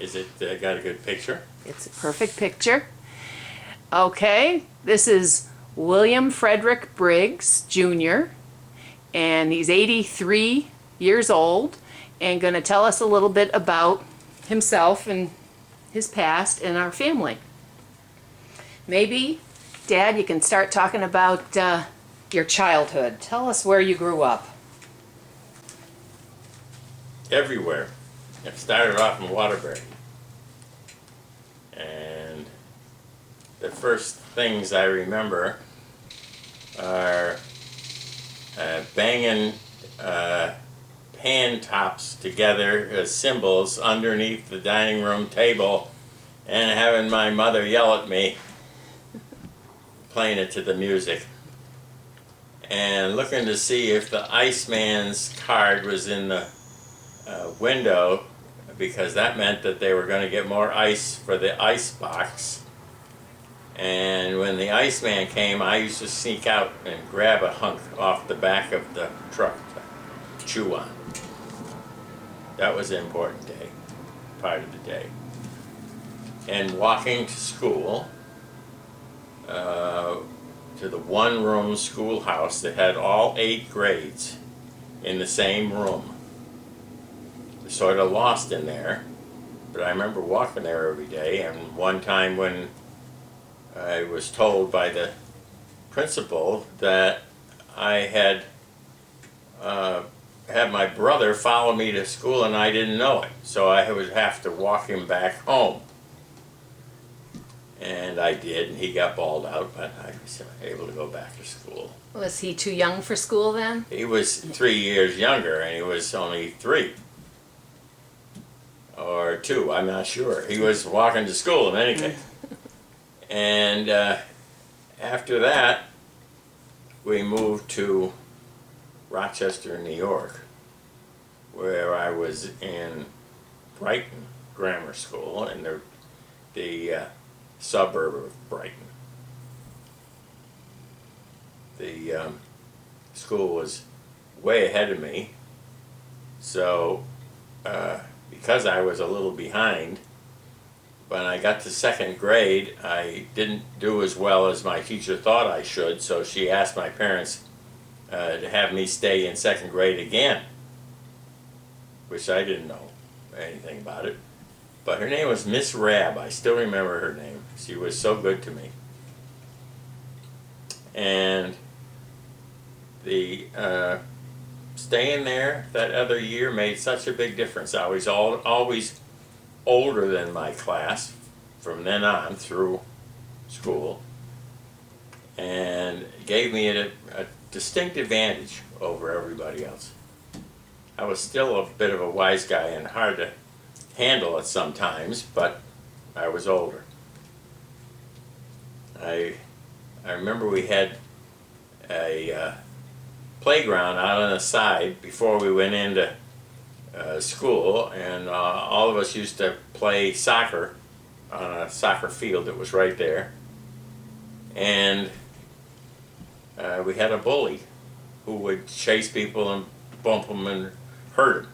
Is it got a good picture? It's a perfect picture. Okay, this is William Frederick Briggs, Jr., and he's 83 years old and going to tell us a little bit about himself and his past and our family. Maybe, Dad, you can start talking about your childhood. Tell us where you grew up. Everywhere. It started off in Waterbury. And the first things I remember are banging pan tops together as cymbals underneath the dining room table and having my mother yell at me playing it to the music and looking to see if the Iceman's card was in the window, because that meant that they were going to get more ice for the ice box. And when the Iceman came, I used to sneak out and grab a hunk off the back of the truck to chew on. That was an important day, part of the day. And walking to school, to the one-room schoolhouse that had all 8 grades in the same room. Sort of lost in there, but I remember walking there every day. And one time when I was told by the principal that I had had my brother follow me to school and I didn't know it, so I would have to walk him back home. And I did, and he got bawled out, but I was able to go back to school. Was he too young for school then? He was 3 years younger, and he was only 3. Or 2, I'm not sure. He was walking to school in any case. And after that, we moved to Rochester, New York, where I was in Brighton Grammar School in the suburb of Brighton. The school was way ahead of me, so because I was a little behind, when I got to 2nd grade, I didn't do as well as my teacher thought I should, so she asked my parents to have me stay in 2nd grade again, which I didn't know anything about it. But her name was Miss Rabb. I still remember her name. She was so good to me. And the staying there that other year made such a big difference. I was always older than my class from then on through school, and gave me a distinct advantage over everybody else. I was still a bit of a wise guy and hard to handle at sometimes, but I was older. I remember we had a playground out on the side before we went into school, and all of us used to play soccer on a soccer field that was right there. And we had a bully who would chase people and bump them and hurt them.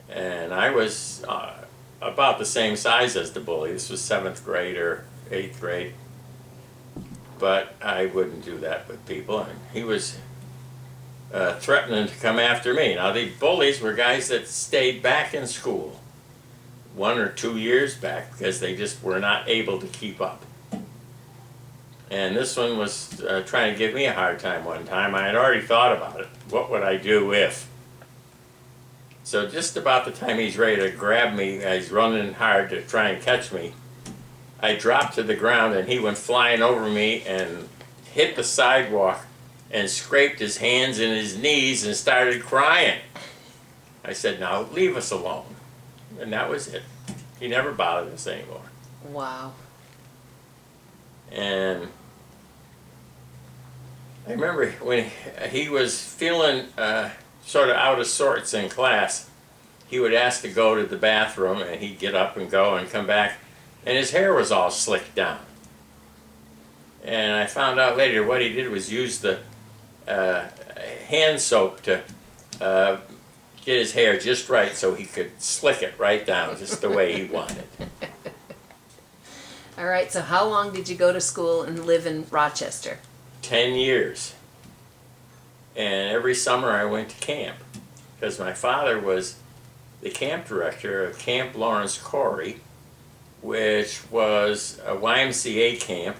And I was about the same size as the bully. This was 7th grade or 8th grade. But I wouldn't do that with people, and he was threatening to come after me. Now, the bullies were guys that stayed back in school 1 or 2 years back because they just were not able to keep up. And this one was trying to give me a hard time one time. I had already thought about it. What would I do if? So just about the time he's ready to grab me, he's running hard to try and catch me, I dropped to the ground and he went flying over me and hit the sidewalk and scraped his hands and his knees and started crying. I said, "Now leave us alone." And that was it. He never bothered us anymore. Wow. And I remember when he was feeling sort of out of sorts in class, he would ask to go to the bathroom, and he'd get up and go and come back, and his hair was all slicked down. And I found out later what he did was use the hand soap to get his hair just right so he could slick it right down just the way he wanted. All right, so how long did you go to school and live in Rochester? 10 years. And every summer I went to camp because my father was the camp director of Camp Lawrence Corey, which was a YMCA camp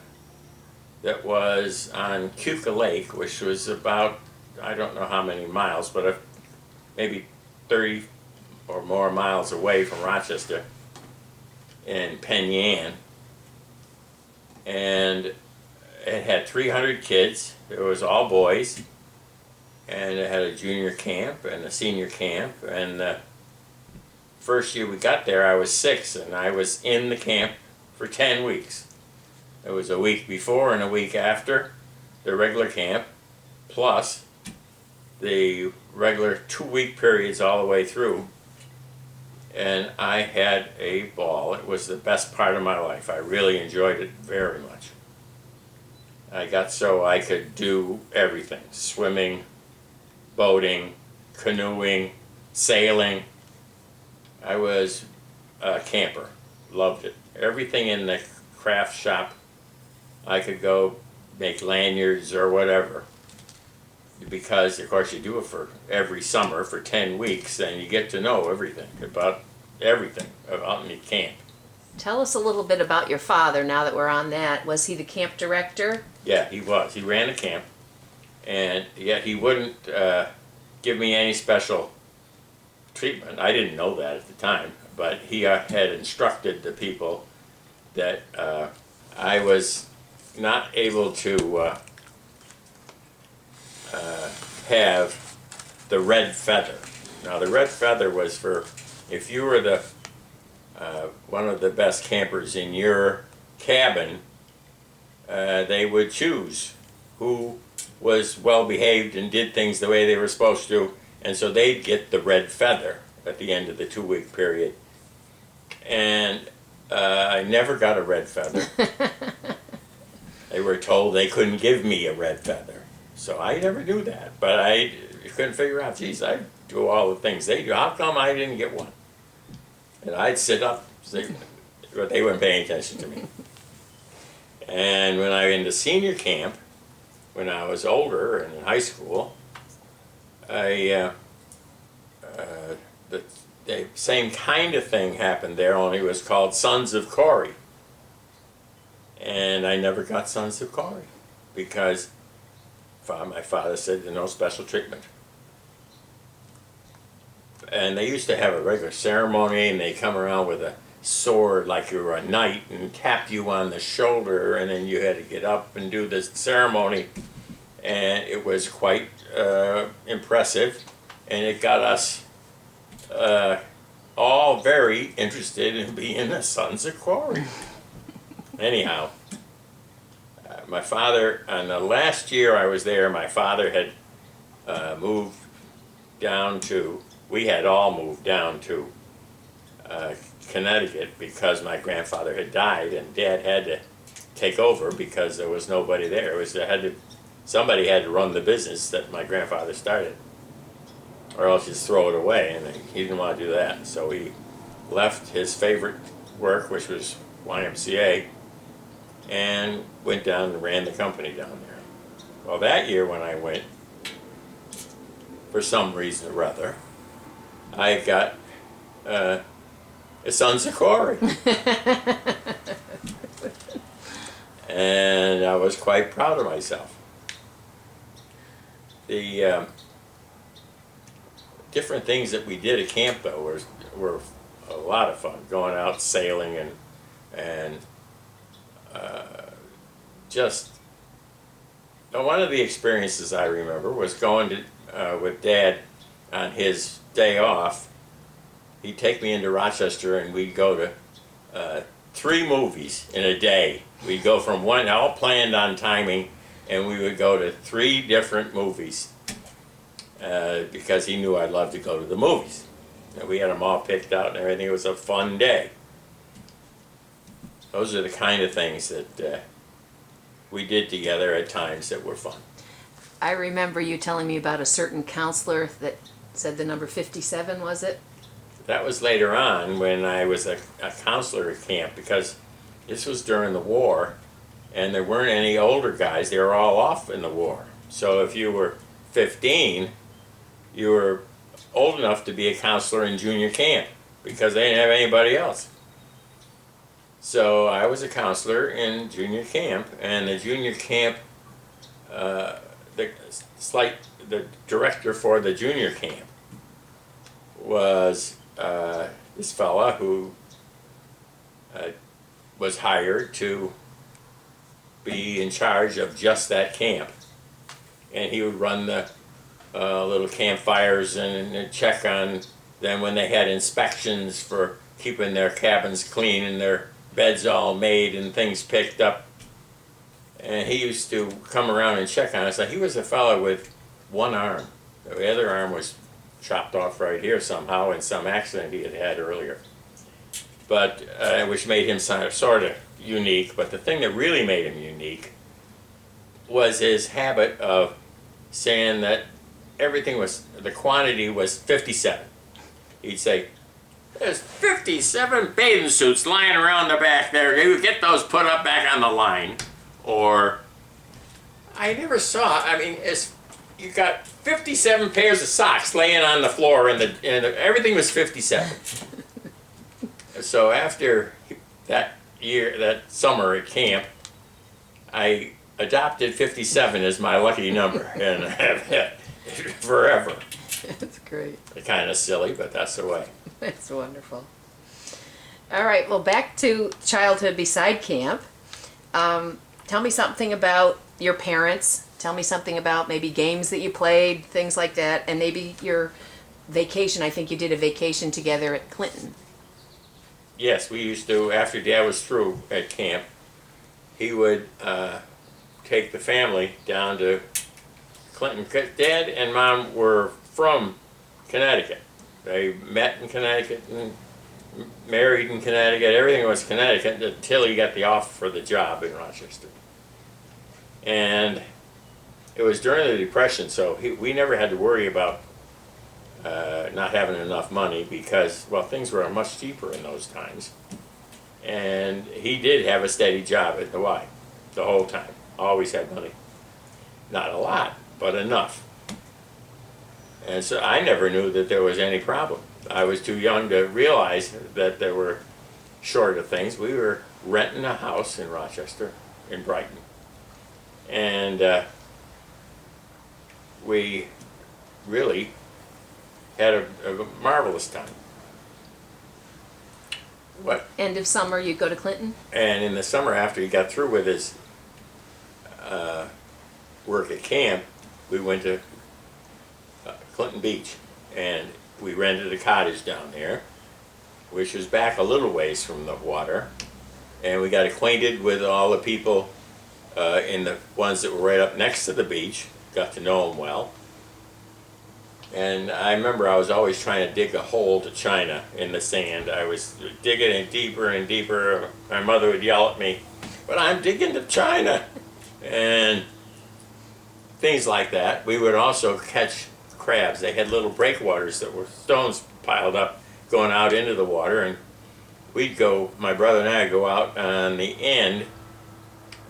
that was on Cuca Lake, which was about, I don't know how many miles, but maybe 30 or more miles away from Rochester in Penn Yan. And it had 300 kids. It was all boys. And it had a junior camp and a senior camp. And the first year we got there, I was 6, and I was in the camp for 10 weeks. It was a week before and a week after the regular camp, plus the regular 2-week periods all the way through. And I had a ball. It was the best part of my life. I really enjoyed it very much. I got so I could do everything: swimming, boating, canoeing, sailing. I was a camper. Loved it. Everything in the craft shop, I could go make lanyards or whatever. Because, of course, you do it for every summer for 10 weeks, and you get to know everything about the camp. Tell us a little bit about your father now that we're on that. Was he the camp director? Yeah, he was. He ran the camp, and yet he wouldn't give me any special treatment. I didn't know that at the time, but he had instructed the people that I was not able to have the red feather. Now, the red feather was for if you were the one of the best campers in your cabin. They would choose who was well behaved and did things the way they were supposed to, and so they'd get the red feather at the end of the 2-week period. And I never got a red feather. They were told they couldn't give me a red feather, so I never knew that. But I couldn't figure out, geez, I do all the things they do. How come I didn't get one? And I'd sit up, but they weren't paying attention to me. And when I went to senior camp, when I was older and in high school, the same kind of thing happened there, only it was called Sons of Corey. And I never got Sons of Corey because my father said there's no special treatment. And they used to have a regular ceremony, and they come around with a sword like you were a knight and tap you on the shoulder, and then you had to get up and do this ceremony. And it was quite impressive, and it got us all very interested in being the Sons of Corey. Anyhow, my father, on the last year I was there, my father had moved down to, we had all moved down to Connecticut because my grandfather had died, and Dad had to take over because there was nobody there. Somebody had to run the business that my grandfather started, or else just throw it away, and he didn't want to do that. So he left his favorite work, which was YMCA, and went down and ran the company down there. Well, that year when I went, for some reason or other, I got a Sons of Corey. And I was quite proud of myself. The different things that we did at camp, though, were a lot of fun. Going out sailing and just one of the experiences I remember was going to with Dad on his day off. He'd take me into Rochester, and we'd go to 3 movies in a day. We'd go from one, all planned on timing, and we would go to 3 different movies because he knew I'd love to go to the movies. And we had them all picked out and everything. It was a fun day. Those are the kind of things that we did together at times that were fun. I remember you telling me about a certain counselor that Said the number 57, was it? That was later on when I was a counselor at camp, because this was during the war and there weren't any older guys. They were all off in the war. So if you were 15, you were old enough to be a counselor in junior camp because they didn't have anybody else. So I was a counselor in junior camp, and the junior camp, the director for the junior camp was this fella who was hired to be in charge of just that camp. And he would run the little campfires and check on them when they had inspections for keeping their cabins clean and their beds all made and things picked up. And he used to come around and check on us. He was a fellow with one arm. The other arm was chopped off right here somehow in some accident he had had earlier. But which made him sort of unique. But the thing that really made him unique was his habit of saying that everything was, the quantity was 57. He'd say, "There's 57 bathing suits lying around the back there. You get those put up back on the line." Or, I never saw, I mean, you got 57 pairs of socks laying on the floor, and everything was 57. So after that year, that summer at camp, I adopted 57 as my lucky number, and have had it forever. That's great. Kind of silly, but that's the way. That's wonderful. All right, well, back to childhood beside camp. Tell me something about your parents. Tell me something about maybe games that you played, things like that, and maybe your vacation. I think you did a vacation together at Clinton. Yes, we used to, after Dad was through at camp, he would take the family down to Clinton. 'Cause Dad and Mom were from Connecticut. They met in Connecticut and married in Connecticut. Everything was Connecticut until he got the offer for the job in Rochester. And it was during the Depression, so we never had to worry about not having enough money because, well, things were much cheaper in those times. And he did have a steady job at the Y the whole time. Always had money. Not a lot, but enough. And so I never knew that there was any problem. I was too young to realize that there were short of things. We were renting a house in Rochester, in Brighton. And we really had a marvelous time. What? End of summer, you go to Clinton? And in the summer, after he got through with his work at camp, we went to Clinton Beach, and we rented a cottage down there, which was back a little ways from the water, and we got acquainted with all the people in the ones that were right up next to the beach, got to know them well. And I remember I was always trying to dig a hole to China in the sand. I was digging it deeper and deeper. My mother would yell at me, "But I'm digging to China," and things like that. We would also catch crabs. They had little breakwaters that were stones piled up going out into the water, and we'd go, my brother and I would go out on the end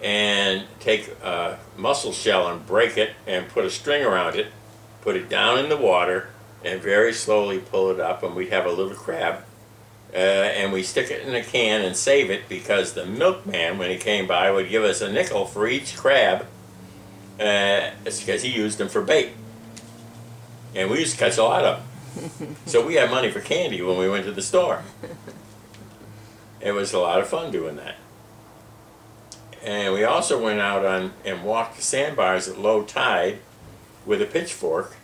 and take a mussel shell and break it and put a string around it, put it down in the water, and very slowly pull it up, and we'd have a little crab. And we stick it in a can and save it because the milkman, when he came by, would give us a nickel for each crab. It's because he used them for bait. And we used to catch a lot of them. So we had money for candy when we went to the store. It was a lot of fun doing that. And we also went out on and walked the sandbars at low tide with a pitchfork,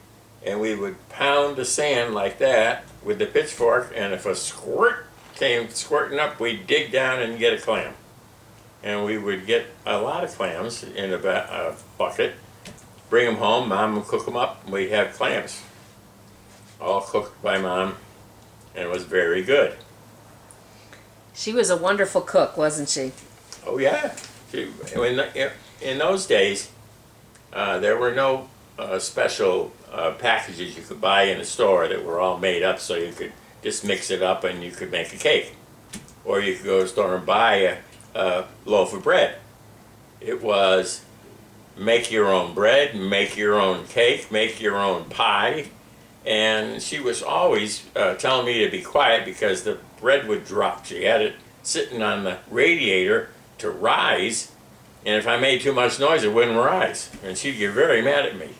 and we would pound the sand like that with the pitchfork, and if a squirt came squirting up, we'd dig down and get a clam. And we would get a lot of clams in a bucket, bring them home, Mom would cook them up, and we'd have clams. All cooked by Mom, and it was very good. She was a wonderful cook, wasn't she? Oh yeah. In those days, there were no special packages you could buy in the store that were all made up, so you could just mix it up and you could make a cake. Or you could go to the store and buy a loaf of bread. It was make your own bread, make your own cake, make your own pie. And she was always telling me to be quiet because the bread would drop. She had it sitting on the radiator to rise, and if I made too much noise, it wouldn't rise. And she'd get very mad at me.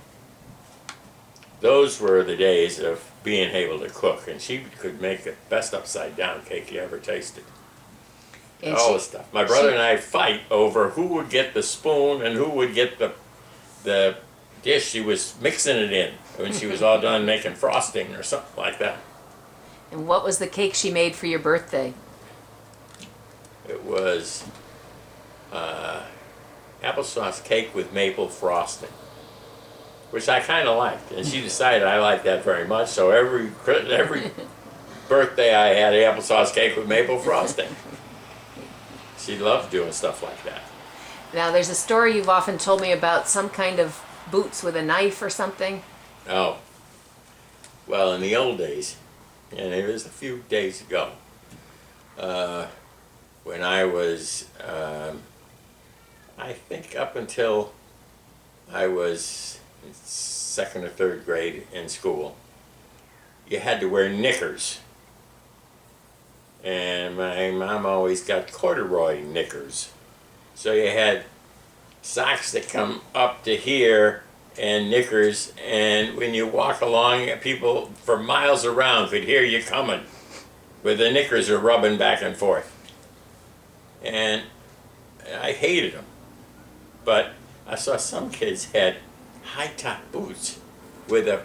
Those were the days of being able to cook, and she could make the best upside down cake you ever tasted. And All the stuff. My brother and I fight over who would get the spoon and who would get the dish she was mixing it in when she was all done making frosting or something like that. And what was the cake she made for your birthday? It was applesauce cake with maple frosting, which I kind of liked, and she decided I liked that very much. So every birthday I had applesauce cake with maple frosting. She loved doing stuff like that. Now, there's a story you've often told me about some kind of boots with a knife or something. Oh, well, in the old days, and it was a few days ago, when I was, I think up until I was in second or third grade in school, you had to wear knickers. And my mom always got corduroy knickers. So you had socks that come up to here and knickers, and when you walk along, people for miles around could hear you coming, where the knickers are rubbing back and forth. And I hated them. But I saw some kids had high-top boots with a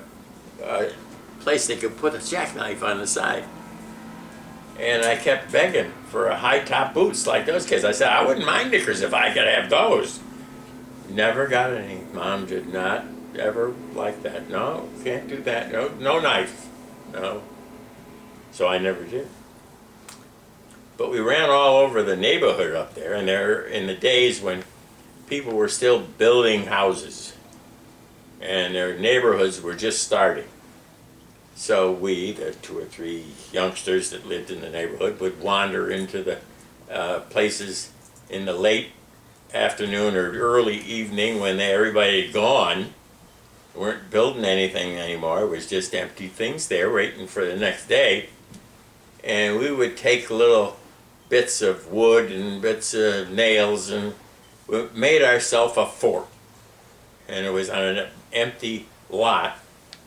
place they could put a jackknife on the side. And I kept begging for a high-top boots like those kids. I said, I wouldn't mind knickers if I could have those. Never got any. Mom did not ever like that. No, can't do that. No, no knife. No. So I never did. But we ran all over the neighborhood up there, and there in the days when people were still building houses, and their neighborhoods were just starting. So we, the 2 or 3 youngsters that lived in the neighborhood, would wander into the places in the late afternoon or early evening when everybody had gone. Weren't building anything anymore. It was just empty things there waiting for the next day. And we would take little bits of wood and bits of nails, and we made ourselves a fort. And it was on an empty lot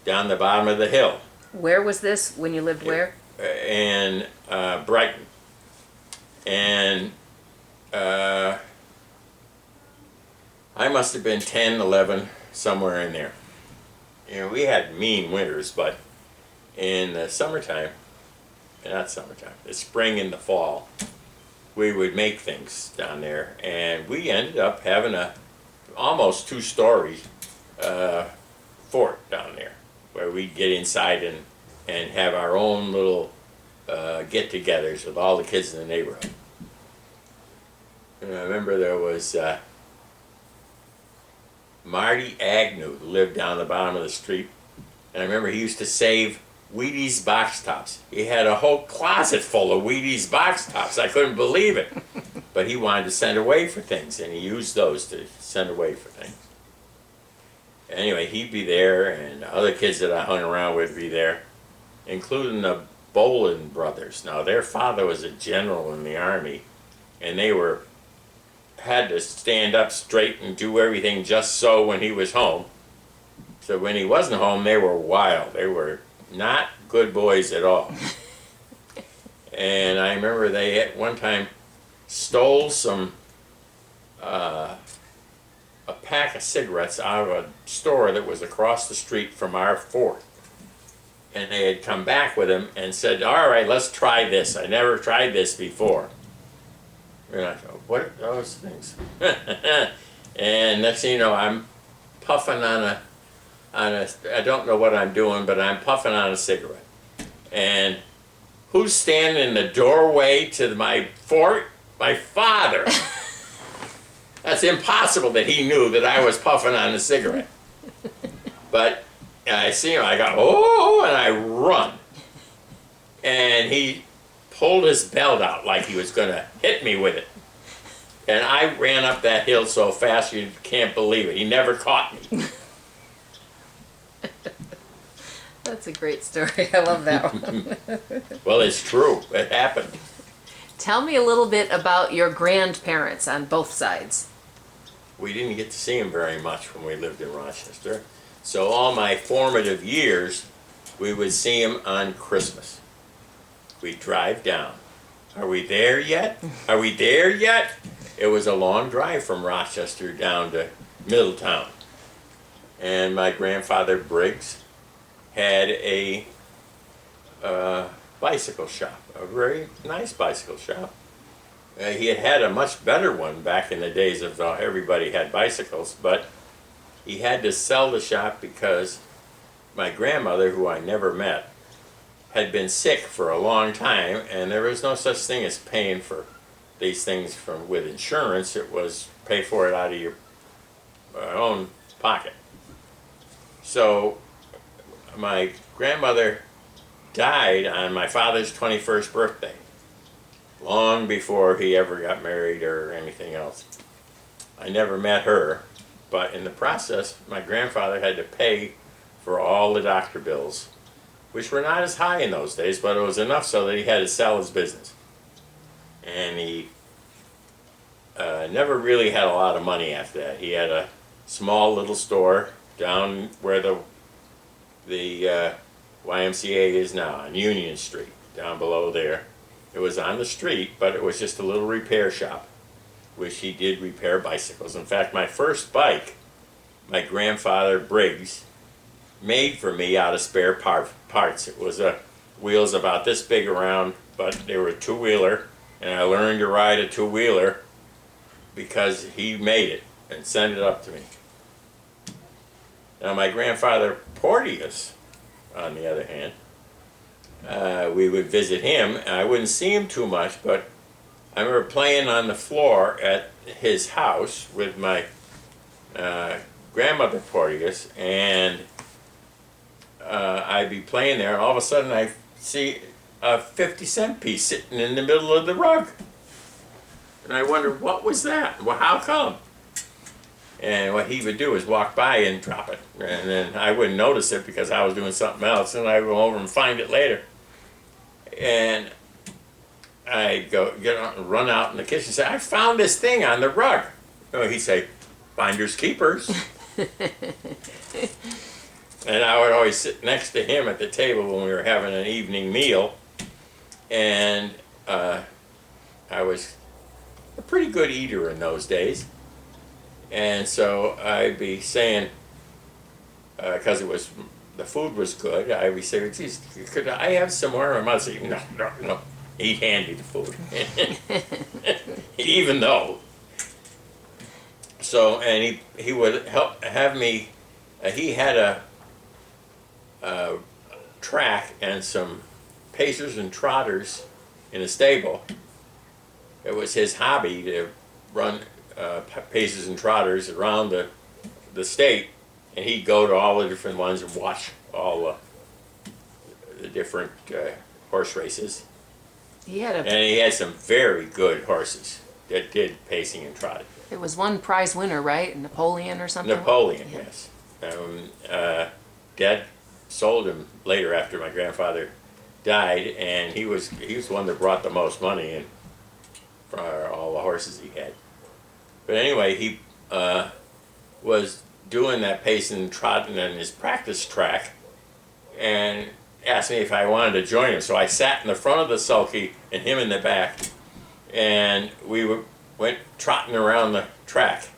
down the bottom of the hill. Where was this when you lived where? In Brighton. And I must have been 10, 11, somewhere in there. You know, we had mean winters, but in the summertime, not summertime, the spring and the fall, we would make things down there. And we ended up having a almost 2-story fort down there, where we'd get inside and have our own little get-togethers with all the kids in the neighborhood. And I remember there was Marty Agnew, who lived down the bottom of the street. And I remember he used to save Wheaties box tops. He had a whole closet full of Wheaties box tops. I couldn't believe it. But he wanted to send away for things, and he used those to send away for things. Anyway, he'd be there, and the other kids that I hung around with would be there, including the Bolin brothers. Now, their father was a general in the Army, and they had to stand up straight and do everything just so when he was home. So when he wasn't home, they were wild. They were not good boys at all. And I remember they at one time stole a pack of cigarettes out of a store that was across the street from our fort. And they had come back with him and said, all right, let's try this. I never tried this before. And I thought, what are those things? And next thing you know, I'm puffing on a, I don't know what I'm doing, but I'm puffing on a cigarette. And who's standing in the doorway to my fort? My father. That's impossible that he knew that I was puffing on a cigarette. But And I see him, I go, oh, and I run. And he pulled his belt out like he was going to hit me with it. And I ran up that hill so fast you can't believe it. He never caught me. That's a great story. I love that one. Well, it's true. It happened. Tell me a little bit about your grandparents on both sides. We didn't get to see him very much when we lived in Rochester. So all my formative years, we would see him on Christmas. We'd drive down. Are we there yet? Are we there yet? It was a long drive from Rochester down to Middletown. And my grandfather Briggs had a bicycle shop, a very nice bicycle shop. He had had a much better one back in the days of everybody had bicycles, but he had to sell the shop because my grandmother, who I never met, had been sick for a long time, and there was no such thing as paying for these things with insurance. It was pay for it out of your own pocket. So my grandmother died on my father's 21st birthday, long before he ever got married or anything else. I never met her. But in the process, my grandfather had to pay for all the doctor bills, which were not as high in those days, but it was enough so that he had to sell his business. And he never really had a lot of money after that. He had a small little store down where the YMCA is now, on Union Street, down below there. It was on the street, but it was just a little repair shop, which he did repair bicycles. In fact, my first bike, my grandfather Briggs made for me out of spare parts. It was wheels about this big around, but they were a two-wheeler, and I learned to ride a two-wheeler because he made it and sent it up to me. Now my grandfather Porteous, on the other hand, we would visit him. I wouldn't see him too much, but I remember playing on the floor at his house with my grandmother Porteous, and I'd be playing there, and all of a sudden I see a 50-cent piece sitting in the middle of the rug. And I wondered, what was that? Well, how come? And what he would do is walk by and drop it. And then I wouldn't notice it because I was doing something else, and I'd go over and find it later. And I'd run out in the kitchen and say, I found this thing on the rug. Oh, he'd say, finders keepers. And I would always sit next to him at the table when we were having an evening meal. And I was a pretty good eater in those days. And so I'd be saying, because the food was good, I'd be saying, geez, could I have some more? And I'd say, no. He'd hand me the food. Even though. So, and he would have me, he had a track and some pacers and trotters in a stable. It was his hobby to run pacers and trotters around the state, and he'd go to all the different ones and watch all the different horse races. He had some very good horses that did pacing and trotting. It was one prize winner, right? Napoleon or something? Napoleon, yes. Dad sold him later after my grandfather died, and he was the one that brought the most money in for all the horses he had. But anyway, he was doing that pacing and trotting on his practice track, and asked me if I wanted to join him. So I sat in the front of the sulky and him in the back, and we went trotting around the track,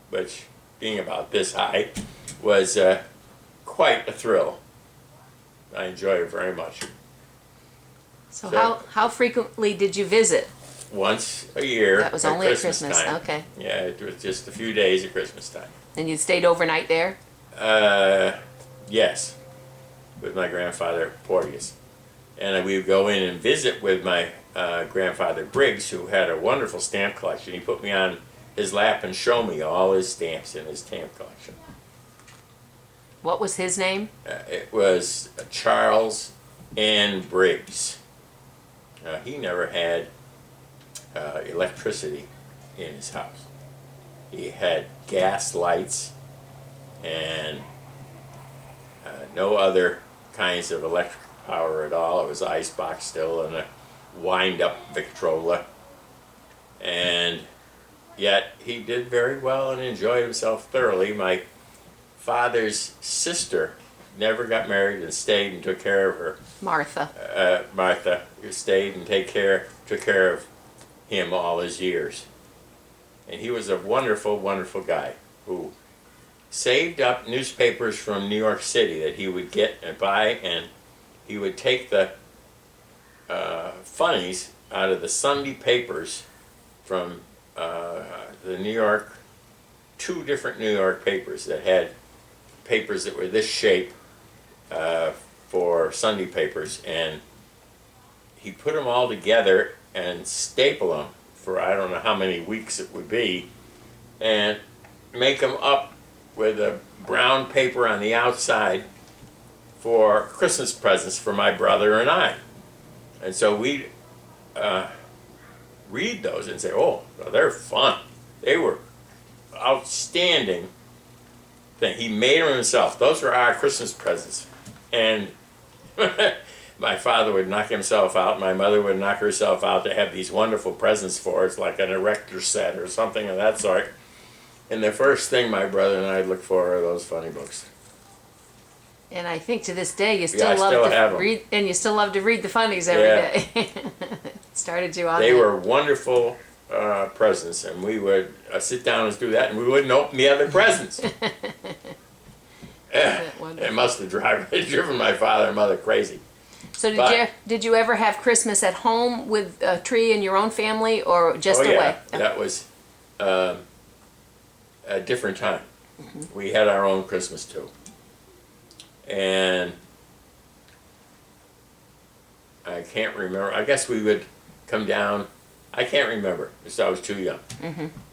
which, being about this high, was quite a thrill. I enjoyed it very much. So how frequently did you visit? Once a year. That was only at Christmas time. Okay. Yeah, it was just a few days at Christmas time. And you stayed overnight there? Yes, with my grandfather Porteous. And we would go in and visit with my grandfather Briggs, who had a wonderful stamp collection. He put me on his lap and showed me all his stamps in his stamp collection. What was his name? It was Charles N. Briggs. He never had electricity in his house. He had gas lights and no other kinds of electric power at all. It was an icebox still and a wind-up Victrola. And yet he did very well and enjoyed himself thoroughly. My father's sister never got married and stayed and took care of her. Martha stayed and took care of him all his years. And he was a wonderful, wonderful guy who saved up newspapers from New York City that he would get and buy, and he would take the funnies out of the Sunday papers from the New York, 2 different New York papers that had papers that were this shape for Sunday papers, and he put them all together and staple them for I don't know how many weeks it would be, and make them up with a brown paper on the outside for Christmas presents for my brother and I. And so we'd read those and say, oh, they're fun. They were outstanding thing. He made them himself. Those were our Christmas presents. And my father would knock himself out, my mother would knock herself out to have these wonderful presents for us, like an erector set or something of that sort. And the first thing my brother and I looked for are those funny books. And I think to this day you I still still love have to 'em. read, and you still love to read the funnies every day. Started you on They that. were wonderful presents, and we would sit down and do that, and we wouldn't open the other presents. It must have driven my father and mother crazy. So But- did you ever have Christmas at home with a tree in your own family, or just Oh, away? yeah, that was a different time. We had our own Christmas too. And I can't remember. I guess we would come down. I can't remember because I was too young.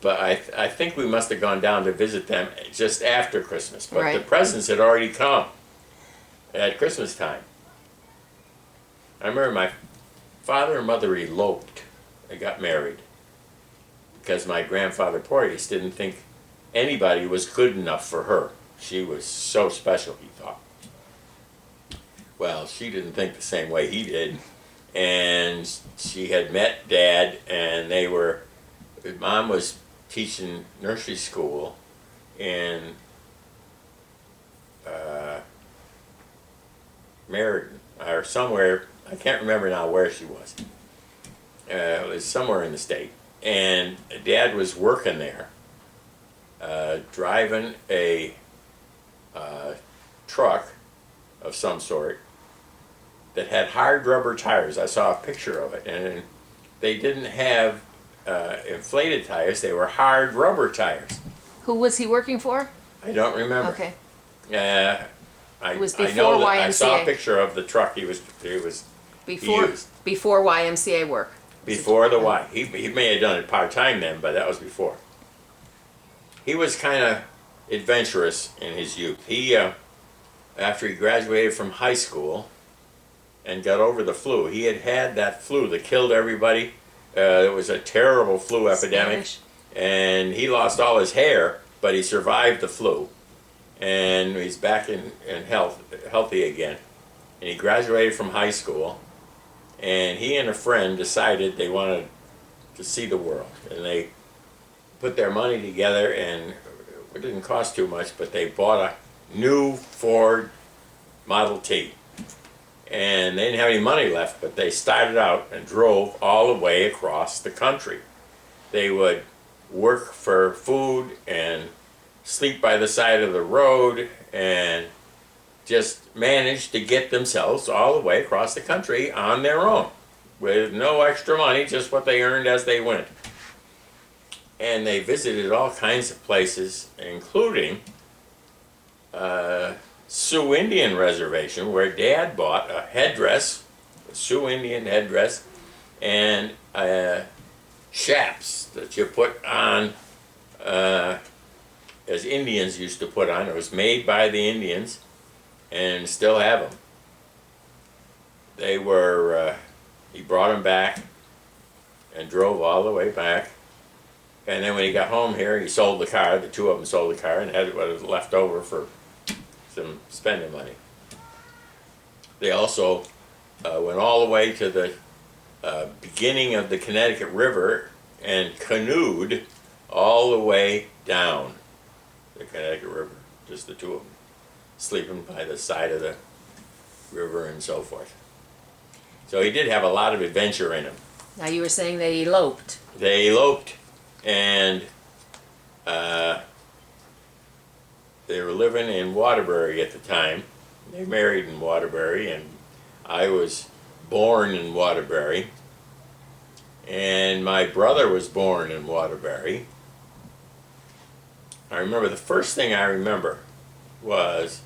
But I think we must have gone down to visit them just after Christmas. But the Right. presents had already come at Christmas time. I remember my father and mother eloped. They got married because my grandfather Porteous didn't think anybody was good enough for her. She was so special, he thought. Well, she didn't think the same way he did. And she had met Dad, and Mom was teaching nursery school in Meriden, or somewhere, I can't remember now where she was. It was somewhere in the state. And Dad was working there, driving a truck of some sort that had hard rubber tires. I saw a picture of it, and they didn't have inflated tires. They were hard rubber tires. Who was he working for? I don't remember. Okay. I was I before know that I saw a YMCA. picture of the truck he was Before used. before YMCA work. Before the Y. He may have done it part-time then, but that was before. He was kind of adventurous in his youth. He, after he graduated from high school and got over the flu, he had that flu that killed everybody. It was a terrible flu epidemic. Spanish. And he lost all his hair, but he survived the flu. And he's back in healthy again. And he graduated from high school. And he and a friend decided they wanted to see the world. And they put their money together, and it didn't cost too much, but they bought a new Ford Model T. And they didn't have any money left, but they started out and drove all the way across the country. They would work for food and sleep by the side of the road and just managed to get themselves all the way across the country on their own with no extra money, just what they earned as they went. And they visited all kinds of places, including Sioux Indian Reservation, where Dad bought a headdress, a Sioux Indian headdress, and chaps that you put on as Indians used to put on. It was made by the Indians and still have them. They were, he brought them back and drove all the way back. And then when he got home here, he sold the car. The two of them sold the car and had what was left over for some spending money. They also went all the way to the beginning of the Connecticut River and canoed all the way down the Connecticut River, just the two of them, sleeping by the side of the river and so forth. So he did have a lot of adventure in him. Now you were saying they eloped. They eloped, and they were living in Waterbury at the time. They married in Waterbury, and I was born in Waterbury, and my brother was born in Waterbury. I remember the first thing I remember was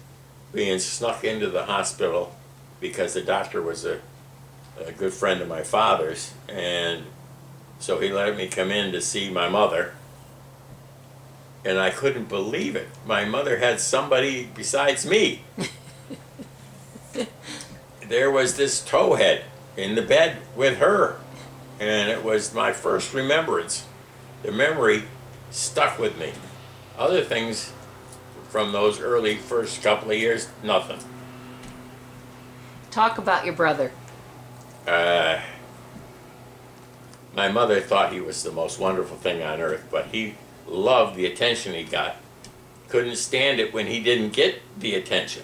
being snuck into the hospital because the doctor was a good friend of my father's, and so he let me come in to see my mother, and I couldn't believe it. My mother had somebody besides me. There was this towhead in the bed with her, and it was my first remembrance. The memory stuck with me. Other things from those early first couple of years, nothing. Talk about your brother. My mother thought he was the most wonderful thing on earth, but he loved the attention he got. Couldn't stand it when he didn't get the attention.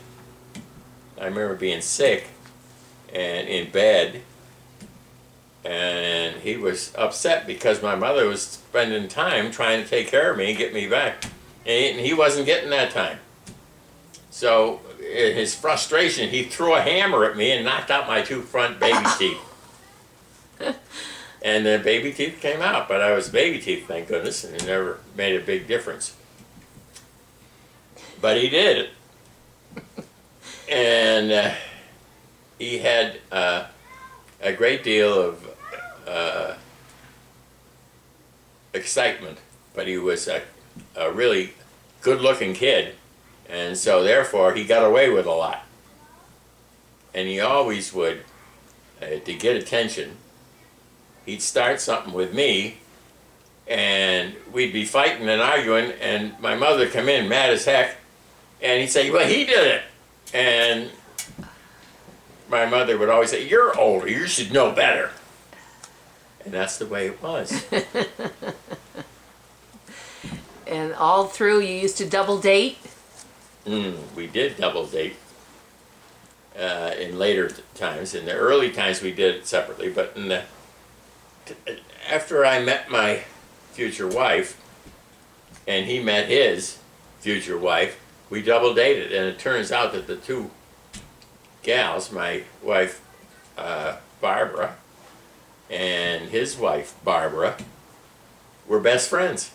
I remember being sick and in bed, and he was upset because my mother was spending time trying to take care of me and get me back, and he wasn't getting that time. So in his frustration, he threw a hammer at me and knocked out my two front baby teeth. And the baby teeth came out, but I was baby teeth, thank goodness, and it never made a big difference. But he did it. And he had a great deal of excitement, but he was a really good-looking kid, and so therefore he got away with a lot. And he always would, to get attention, he'd start something with me, and we'd be fighting and arguing, and my mother would come in mad as heck, and he'd say, well, he did it. And my mother would always say, you're older, you should know better. And that's the way it was. And all through, you used to double date? We did double date in later times. In the early times, we did it separately, but in the after I met my future wife, and he met his future wife, we double dated, and it turns out that the two gals, my wife Barbara and his wife Barbara, were best friends.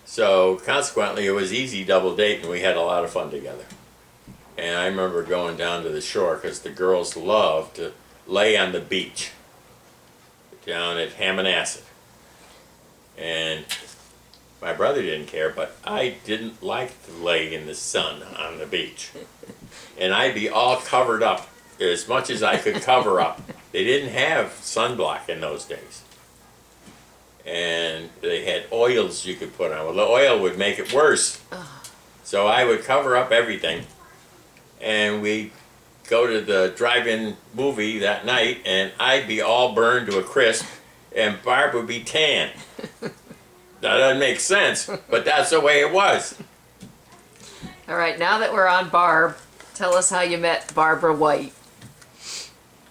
So consequently, it was easy double date, and we had a lot of fun together. And I remember going down to the shore because the girls loved to lay on the beach down at Hammonasset. And my brother didn't care, but I didn't like to lay in the sun on the beach. And I'd be all covered up as much as I could cover up. They didn't have sunblock in those days. And they had oils you could put on. Well, the oil would make it worse. So I would cover up everything. And we'd go to the drive-in movie that night, and I'd be all burned to a crisp, and Barb would be tan. That doesn't make sense, but that's the way it was. All right, now that we're on Barb, tell us how you met Barbara White.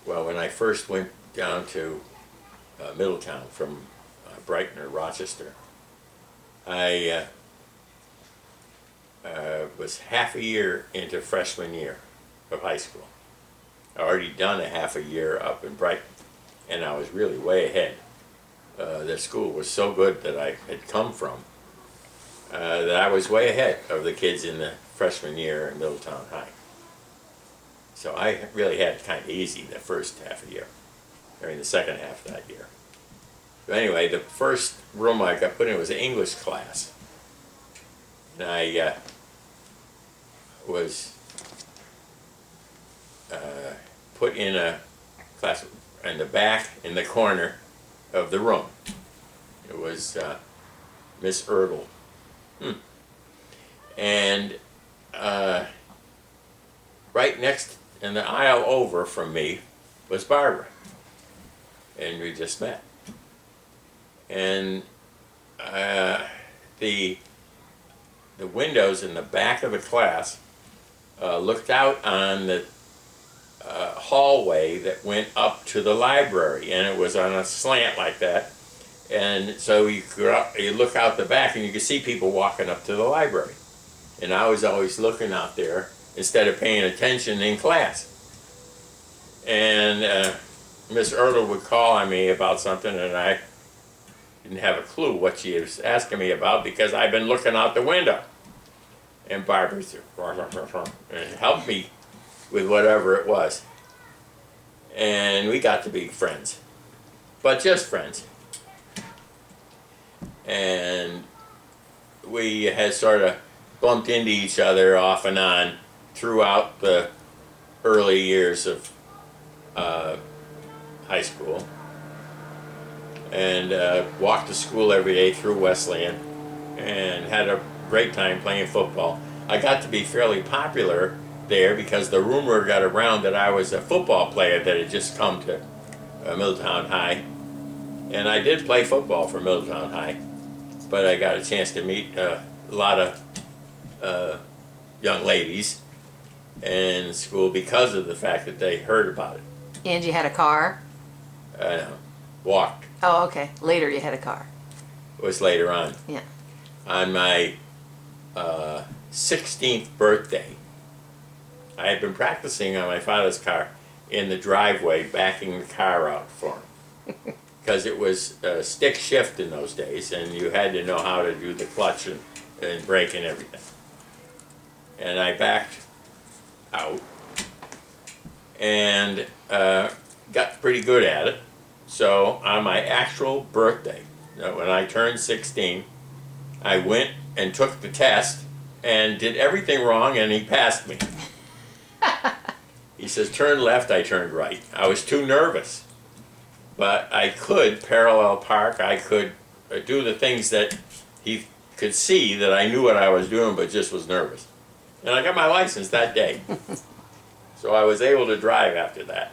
Well, when I first went down to Middletown from Brighton or Rochester, I was half a year into freshman year of high school. I already done a half a year up in Brighton, and I was really way ahead. The school was so good that I had come from that I was way ahead of the kids in the freshman year in Middletown High. So I really had it kind of easy the first half a year, the second half of that year. But anyway, the first room I got put in was an English class. And I was put in a class in the back in the corner of the room. It was Miss Erdl. And right next in the aisle over from me was Barbara. And we just met. And the windows in the back of the class looked out on the hallway that went up to the library, and it was on a slant like that. And so you look out the back and you could see people walking up to the library. And I was always looking out there instead of paying attention in class. And Miss Erdl would call on me about something, and I didn't have a clue what she was asking me about because I'd been looking out the window. And Barbara said, and helped me with whatever it was. And we got to be friends, but just friends. And we had sort of bumped into each other off and on throughout the early years of high school, and walked to school every day through Wesleyan, and had a great time playing football. I got to be fairly popular there because the rumor got around that I was a football player that had just come to Middletown High. And I did play football for Middletown High, but I got a chance to meet a lot of young ladies in school because of the fact that they heard about it. And you had a car? Walked. Oh, okay. Later you had a car. It was later on. Yeah. On my 16th birthday, I had been practicing on my father's car in the driveway, backing the car out for him. Because it was stick shift in those days, and you had to know how to do the clutch and brake and everything. And I backed out and got pretty good at it. So on my actual birthday, when I turned 16, I went and took the test and did everything wrong, and he passed me. He says, turn left, I turned right. I was too nervous. But I could parallel park, I could do the things that he could see that I knew what I was doing, but just was nervous. And I got my license that day. So I was able to drive after that.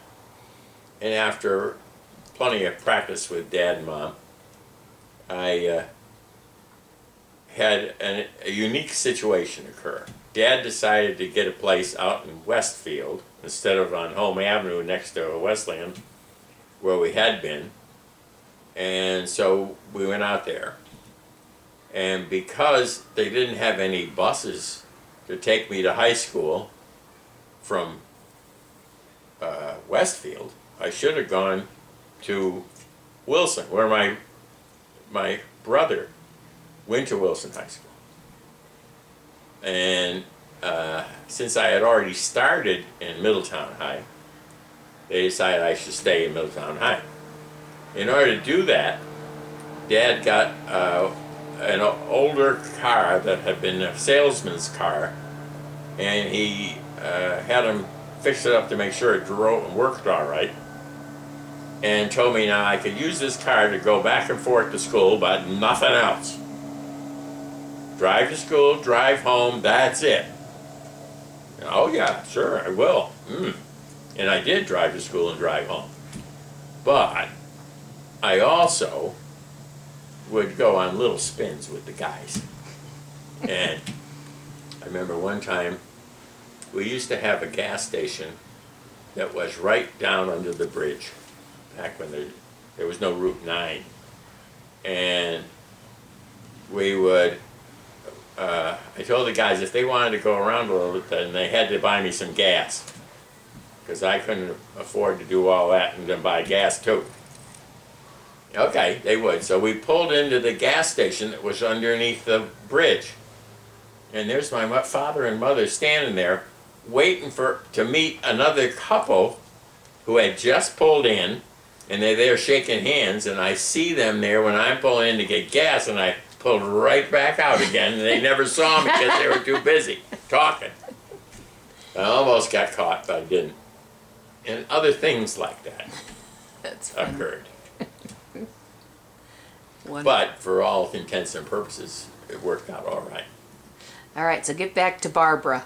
And after plenty of practice with Dad and Mom, I had a unique situation occur. Dad decided to get a place out in Westfield instead of on Home Avenue next to Wesleyan, where we had been. And so we went out there. And because they didn't have any buses to take me to high school from Westfield, I should have gone to Wilson, where my brother went to Wilson High School. And since I had already started in Middletown High, they decided I should stay in Middletown High. In order to do that, Dad got an older car that had been a salesman's car, and he had him fix it up to make sure it drove and worked all right, and told me now I could use this car to go back and forth to school, but nothing else. Drive to school, drive home, that's it. Oh yeah, sure, I will. And I did drive to school and drive home. But I also would go on little spins with the guys. And I remember one time we used to have a gas station that was right down under the bridge, back when there was no Route 9. And we would, I told the guys if they wanted to go around a little bit, then they had to buy me some gas, because I couldn't afford to do all that and then buy gas too. Okay, they would. So we pulled into the gas station that was underneath the bridge. And there's my father and mother standing there waiting to meet another couple who had just pulled in, and they're there shaking hands, and I see them there when I'm pulling in to get gas, and I pulled right back out again, and they never saw me because they were too busy talking. I almost got caught, but I didn't. And other things like that That's funny. occurred. Wonderful. But for all intents and purposes, it worked out all right. All right, so get back to Barbara.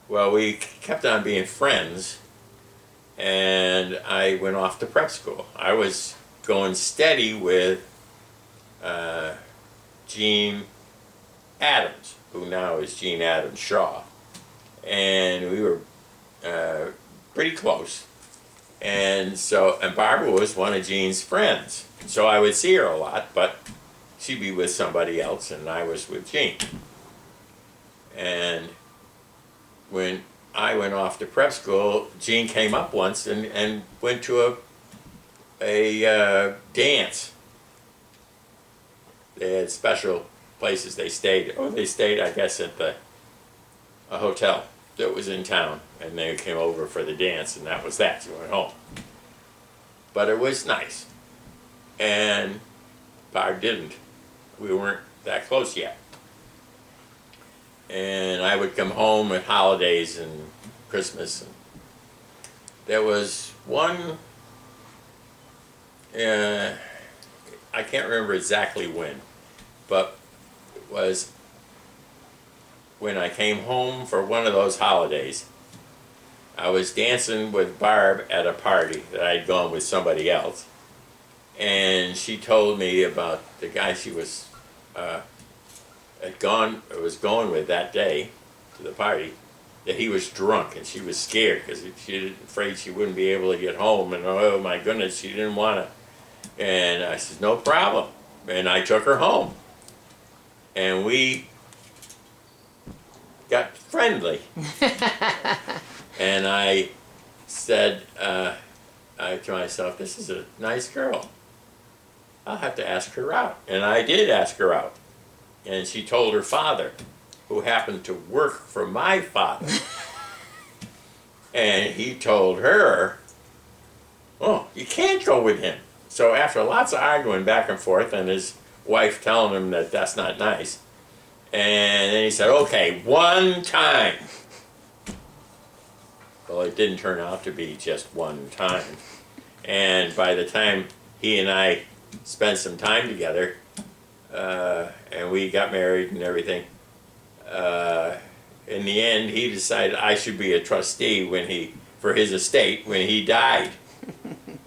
Well, we kept on being friends, and I went off to prep school. I was going steady with Gene Adams, who now is Gene Adams Shaw, and we were pretty close. And Barbara was one of Gene's friends, so I would see her a lot, but she'd be with somebody else, and I was with Gene. And when I went off to prep school, Gene came up once and went to a dance. They had special places they stayed. Oh, they stayed, I guess, at a hotel that was in town, and they came over for the dance, and that was that. She went home. But it was nice. And Barb didn't. We weren't that close yet. And I would come home at holidays and Christmas. And there was one, I can't remember exactly when, but it was when I came home for one of those holidays. I was dancing with Barb at a party that I'd gone with somebody else, and she told me about the guy she was was going with that day to the party, that he was drunk, and she was scared because she was afraid she wouldn't be able to get home, and oh my goodness, she didn't want to. And I said, no problem, and I took her home, and we got friendly. And I said to myself, this is a nice girl. I'll have to ask her out. And I did ask her out. And she told her father, who happened to work for my father. And he told her, oh, you can't go with him. So after lots of arguing back and forth, and his wife telling him that that's not nice, and then he said, okay, one time. Well, it didn't turn out to be just one time. And by the time he and I spent some time together, and we got married and everything, in the end, he decided I should be a trustee for his estate when he died.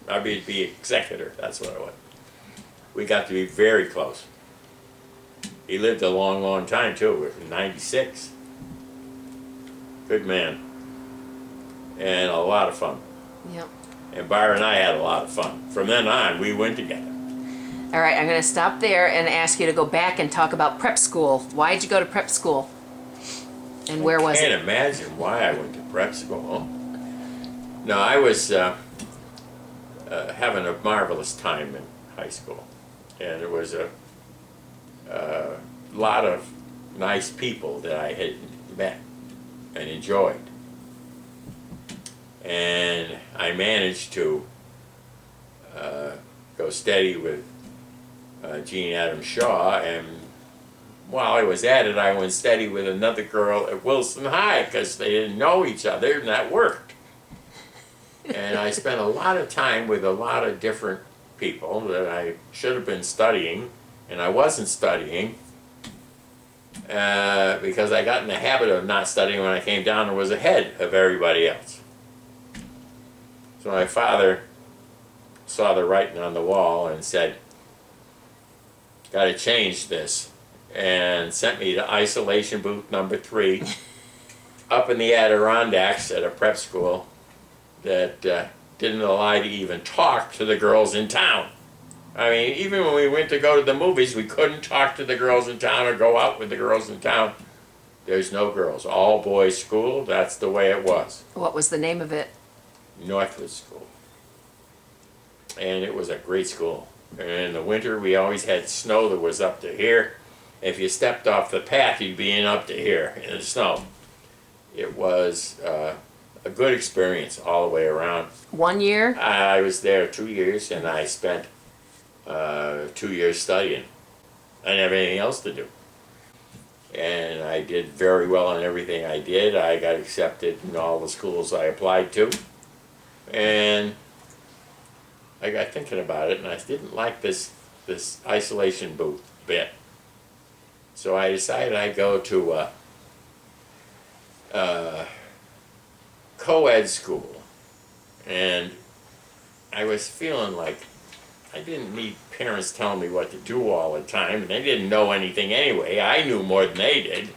I'd be executor, that's what I was. We got to be very close. He lived a long, long time too, 96. Good man. And a lot of fun. Yep. And Byron and I had a lot of fun. From then on, we went together. All right, I'm going to stop there and ask you to go back and talk about prep school. Why'd you go to prep school? And where was I it? can't imagine why I went to prep school. No, I was having a marvelous time in high school. And there was a lot of nice people that I had met and enjoyed. And I managed to go steady with Gene Adams Shaw, and while I was at it, I went steady with another girl at Wilson High because they didn't know each other, and that worked. And I spent a lot of time with a lot of different people that I should have been studying, and I wasn't studying because I got in the habit of not studying when I came down and was ahead of everybody else. So my father saw the writing on the wall and said, got to change this, and sent me to isolation booth number 3 up in the Adirondacks at a prep school that didn't allow you to even talk to the girls in town. I mean, even when we went to go to the movies, we couldn't talk to the girls in town or go out with the girls in town. There's no girls. All boys school, that's the way it was. What was the name of it? Northwood School. And it was a great school. And in the winter, we always had snow that was up to here. If you stepped off the path, you'd be in up to here in the snow. It was a good experience all the way around. 1 year? I was there 2 years, and I spent 2 years studying. I didn't have anything else to do. And I did very well in everything I did. I got accepted in all the schools I applied to. And I got thinking about it, and I didn't like this isolation bit. So I decided I'd go to a co-ed school. And I was feeling like I didn't need parents telling me what to do all the time, and they didn't know anything anyway. I knew more than they did.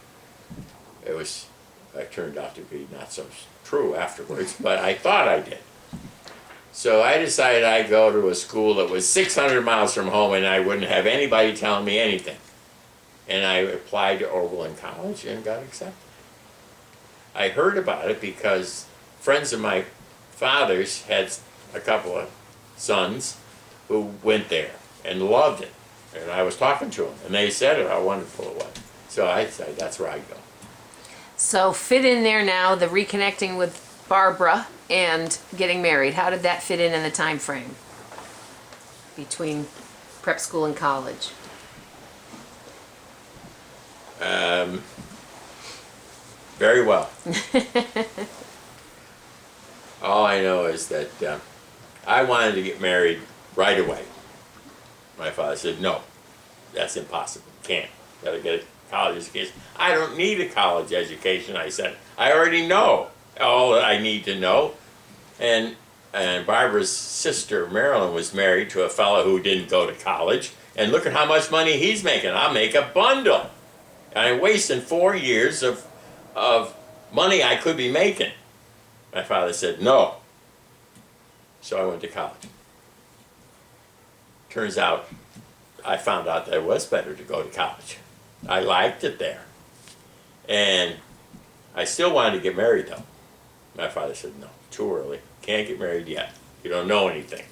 It turned out to be not so true afterwards, but I thought I did. So I decided I'd go to a school that was 600 miles from home and I wouldn't have anybody telling me anything. And I applied to Oberlin College and got accepted. I heard about it because friends of my father's had a couple of sons who went there and loved it. And I was talking to them, and they said how wonderful it was. So I decided that's where I'd go. So fit in there now, the reconnecting with Barbara and getting married. How did that fit in the time frame between prep school and college? Very well. All I know is that I wanted to get married right away. My father said, no, that's impossible. Can't. Gotta get a college education. I don't need a college education, I said. I already know all that I need to know. And Barbara's sister, Marilyn, was married to a fellow who didn't go to college. And look at how much money he's making. I'll make a bundle. And I'm wasting 4 years of money I could be making. My father said, no. So I went to college. Turns out, I found out that it was better to go to college. I liked it there. And I still wanted to get married, though. My father said, no, too early. Can't get married yet. You don't know anything.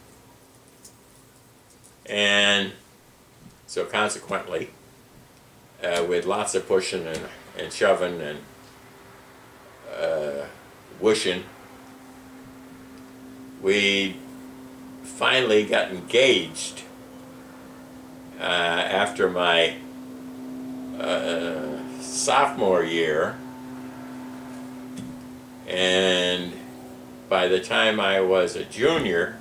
And so consequently, with lots of pushing and shoving and wishing, we finally got engaged after my sophomore year, and by the time I was a junior,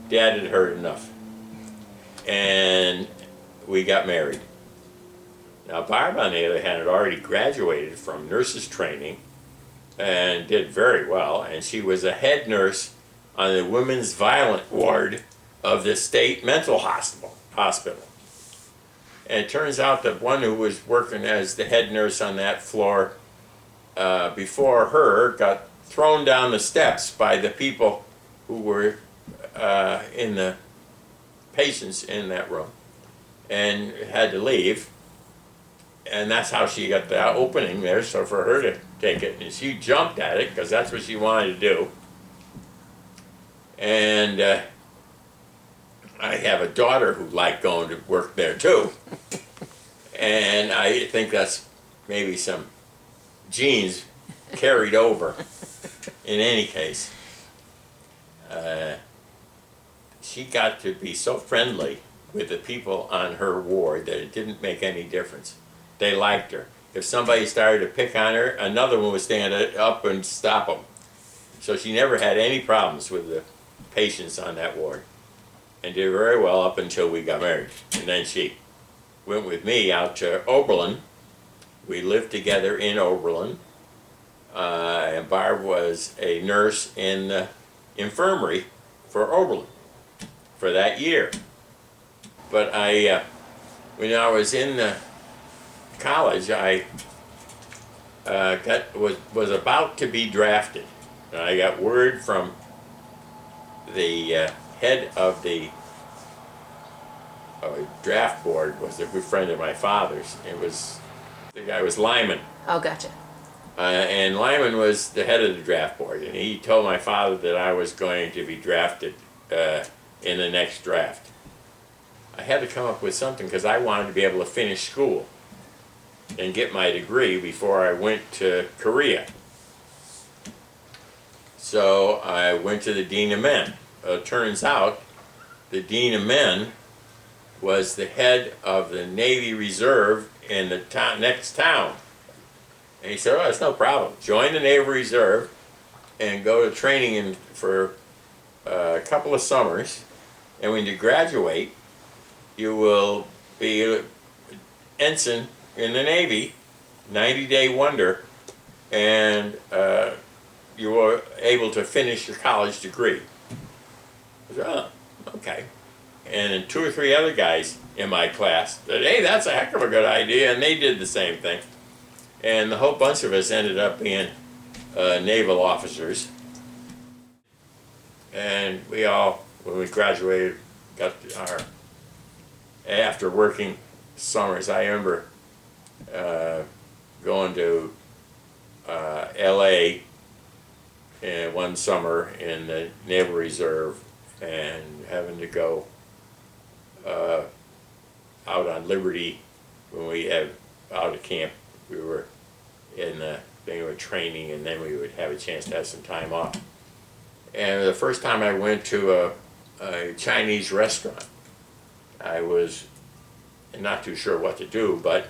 Dad had heard enough, and we got married. Now Barb, on the other hand, had already graduated from nurse's training and did very well, and she was a head nurse on the women's violent ward of the state mental hospital. And it turns out that one who was working as the head nurse on that floor before her got thrown down the steps by the people who were in the patients in that room and had to leave. And that's how she got the opening there, so for her to take it. And she jumped at it because that's what she wanted to do. And I have a daughter who liked going to work there too. And I think that's maybe some genes carried over. In any case, she got to be so friendly with the people on her ward that it didn't make any difference. They liked her. If somebody started to pick on her, another one would stand up and stop them. So she never had any problems with the patients on that ward, and did very well up until we got married. And then she went with me out to Oberlin. We lived together in Oberlin, and Barb was a nurse in the infirmary for Oberlin for that year. But when I was in the college, I was about to be drafted. And I got word from the head of the draft board, was a good friend of my father's. The guy was Lyman. Oh, gotcha. And Lyman was the head of the draft board, and he told my father that I was going to be drafted in the next draft. I had to come up with something because I wanted to be able to finish school and get my degree before I went to Korea. So I went to the Dean of Men. It turns out the Dean of Men was the head of the Navy Reserve in the next town. And he said, oh, it's no problem. Join the Navy Reserve and go to training for a couple of summers. And when you graduate, you will be an ensign in the Navy, 90-day wonder, and you were able to finish your college degree. I said, oh, okay. And then 2 or 3 other guys in my class said, hey, that's a heck of a good idea, and they did the same thing. And the whole bunch of us ended up being naval officers. And we all, when we graduated, got our, after working summers, I remember going to LA in one summer in the Naval Reserve and having to go out on Liberty when we had out of camp. We were in the thing of training, and then we would have a chance to have some time off. And the first time I went to a Chinese restaurant, I was not too sure what to do, but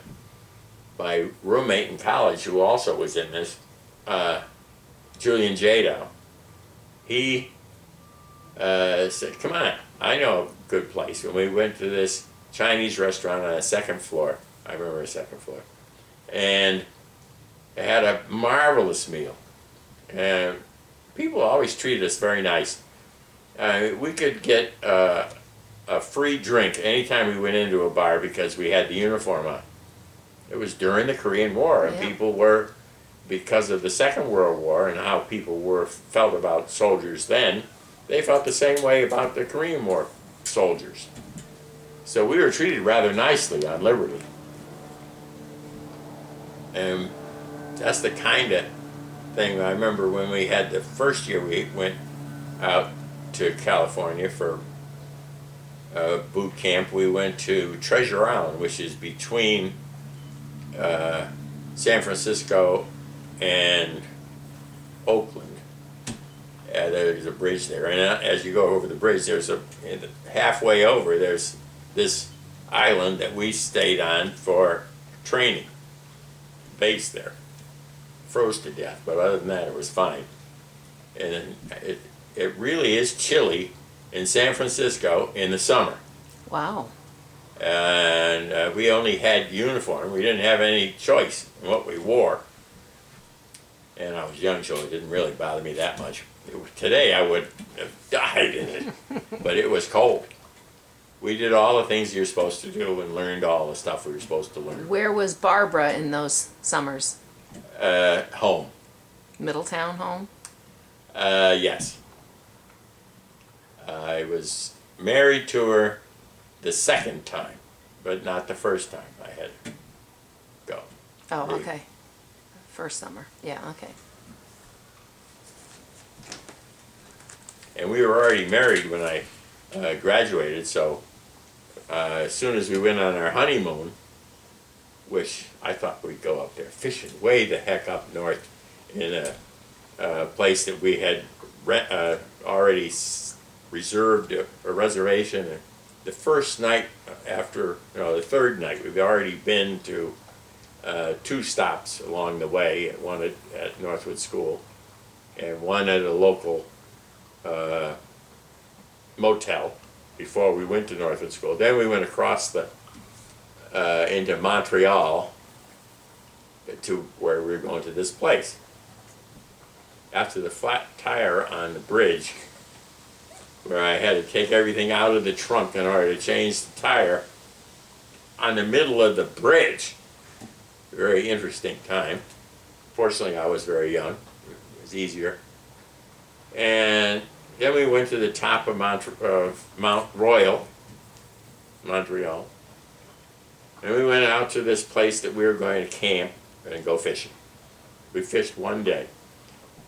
my roommate in college, who also was in this, Julian Jado, he said, come on, I know a good place. And we went to this Chinese restaurant on the 2nd floor. I remember the 2nd floor. And it had a marvelous meal. And people always treated us very nice. We could get a free drink anytime we went into a bar because we had the uniform on. It was during the Korean War, and people were, because of the Second World War and how people felt about soldiers then, they felt the same way about the Korean War soldiers. So we were treated rather nicely on Liberty. And that's the kind of thing I remember when we had the first year we went out to California for boot camp. We went to Treasure Island, which is between San Francisco and Oakland. There's a bridge there, and as you go over the bridge, there's halfway over there's this island that we stayed on for training, base there. Froze to death, but other than that, it was fine. And it really is chilly in San Francisco in the summer. Wow. And we only had uniform. We didn't have any choice in what we wore. And I was young, so it didn't really bother me that much. Today I would have died in it, but it was cold. We did all the things you're supposed to do and learned all the stuff we were supposed to learn. Where was Barbara in those summers? Home. Middletown home? Yes. I was married to her the second time, but not the first time I had to go. Oh, okay. First summer. Yeah, okay. And we were already married when I graduated, so as soon as we went on our honeymoon, which I thought we'd go up there fishing way the heck up north in a place that we had already reserved a reservation. And the first night after, the third night, we've already been to 2 stops along the way, one at Northwood School and one at a local motel before we went to Northwood School. Then we went across into Montreal to where we were going to this place. After the flat tire on the bridge, where I had to take everything out of the trunk in order to change the tire, on the middle of the bridge, very interesting time. Fortunately, I was very young. It was easier. And then we went to the top of Mount Royal, Montreal. And we went out to this place that we were going to camp and go fishing. We fished one day.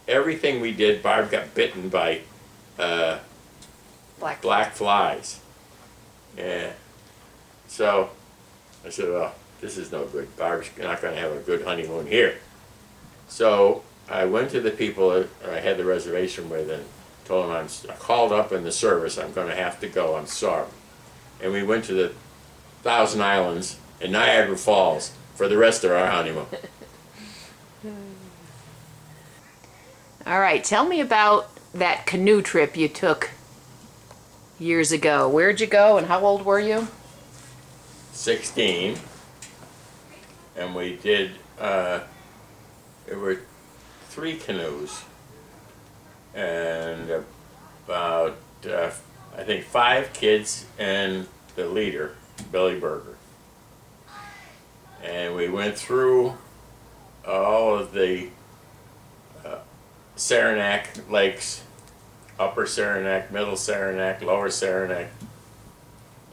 Everything we did, Barb got bitten by black flies. And so I said, well, this is no good. Barb's not going to have a good honeymoon here. So I went to the people that I had the reservation with and told them I called up in the service, I'm going to have to go, I'm sorry. And we went to the Thousand Islands and Niagara Falls for the rest of our honeymoon. All right, tell me about that canoe trip you took years ago. Where'd you go and how old were you? 16, and we did, there were 3 canoes, and about, I think 5 kids and the leader, Billy Berger. And we went through all of the Saranac lakes, Upper Saranac, Middle Saranac, Lower Saranac,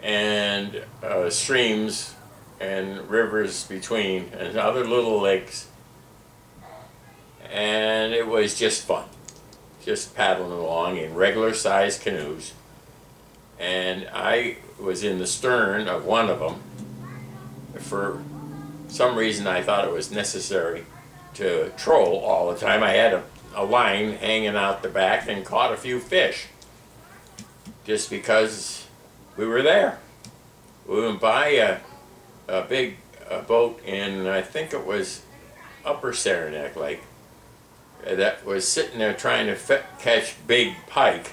and streams and rivers between, and other little lakes. And it was just fun, just paddling along in regular sized canoes. And I was in the stern of one of them. For some reason I thought it was necessary to troll all the time. I had a line hanging out the back and caught a few fish just because we were there. We went by a big boat in, I think it was Upper Saranac Lake, that was sitting there trying to catch big pike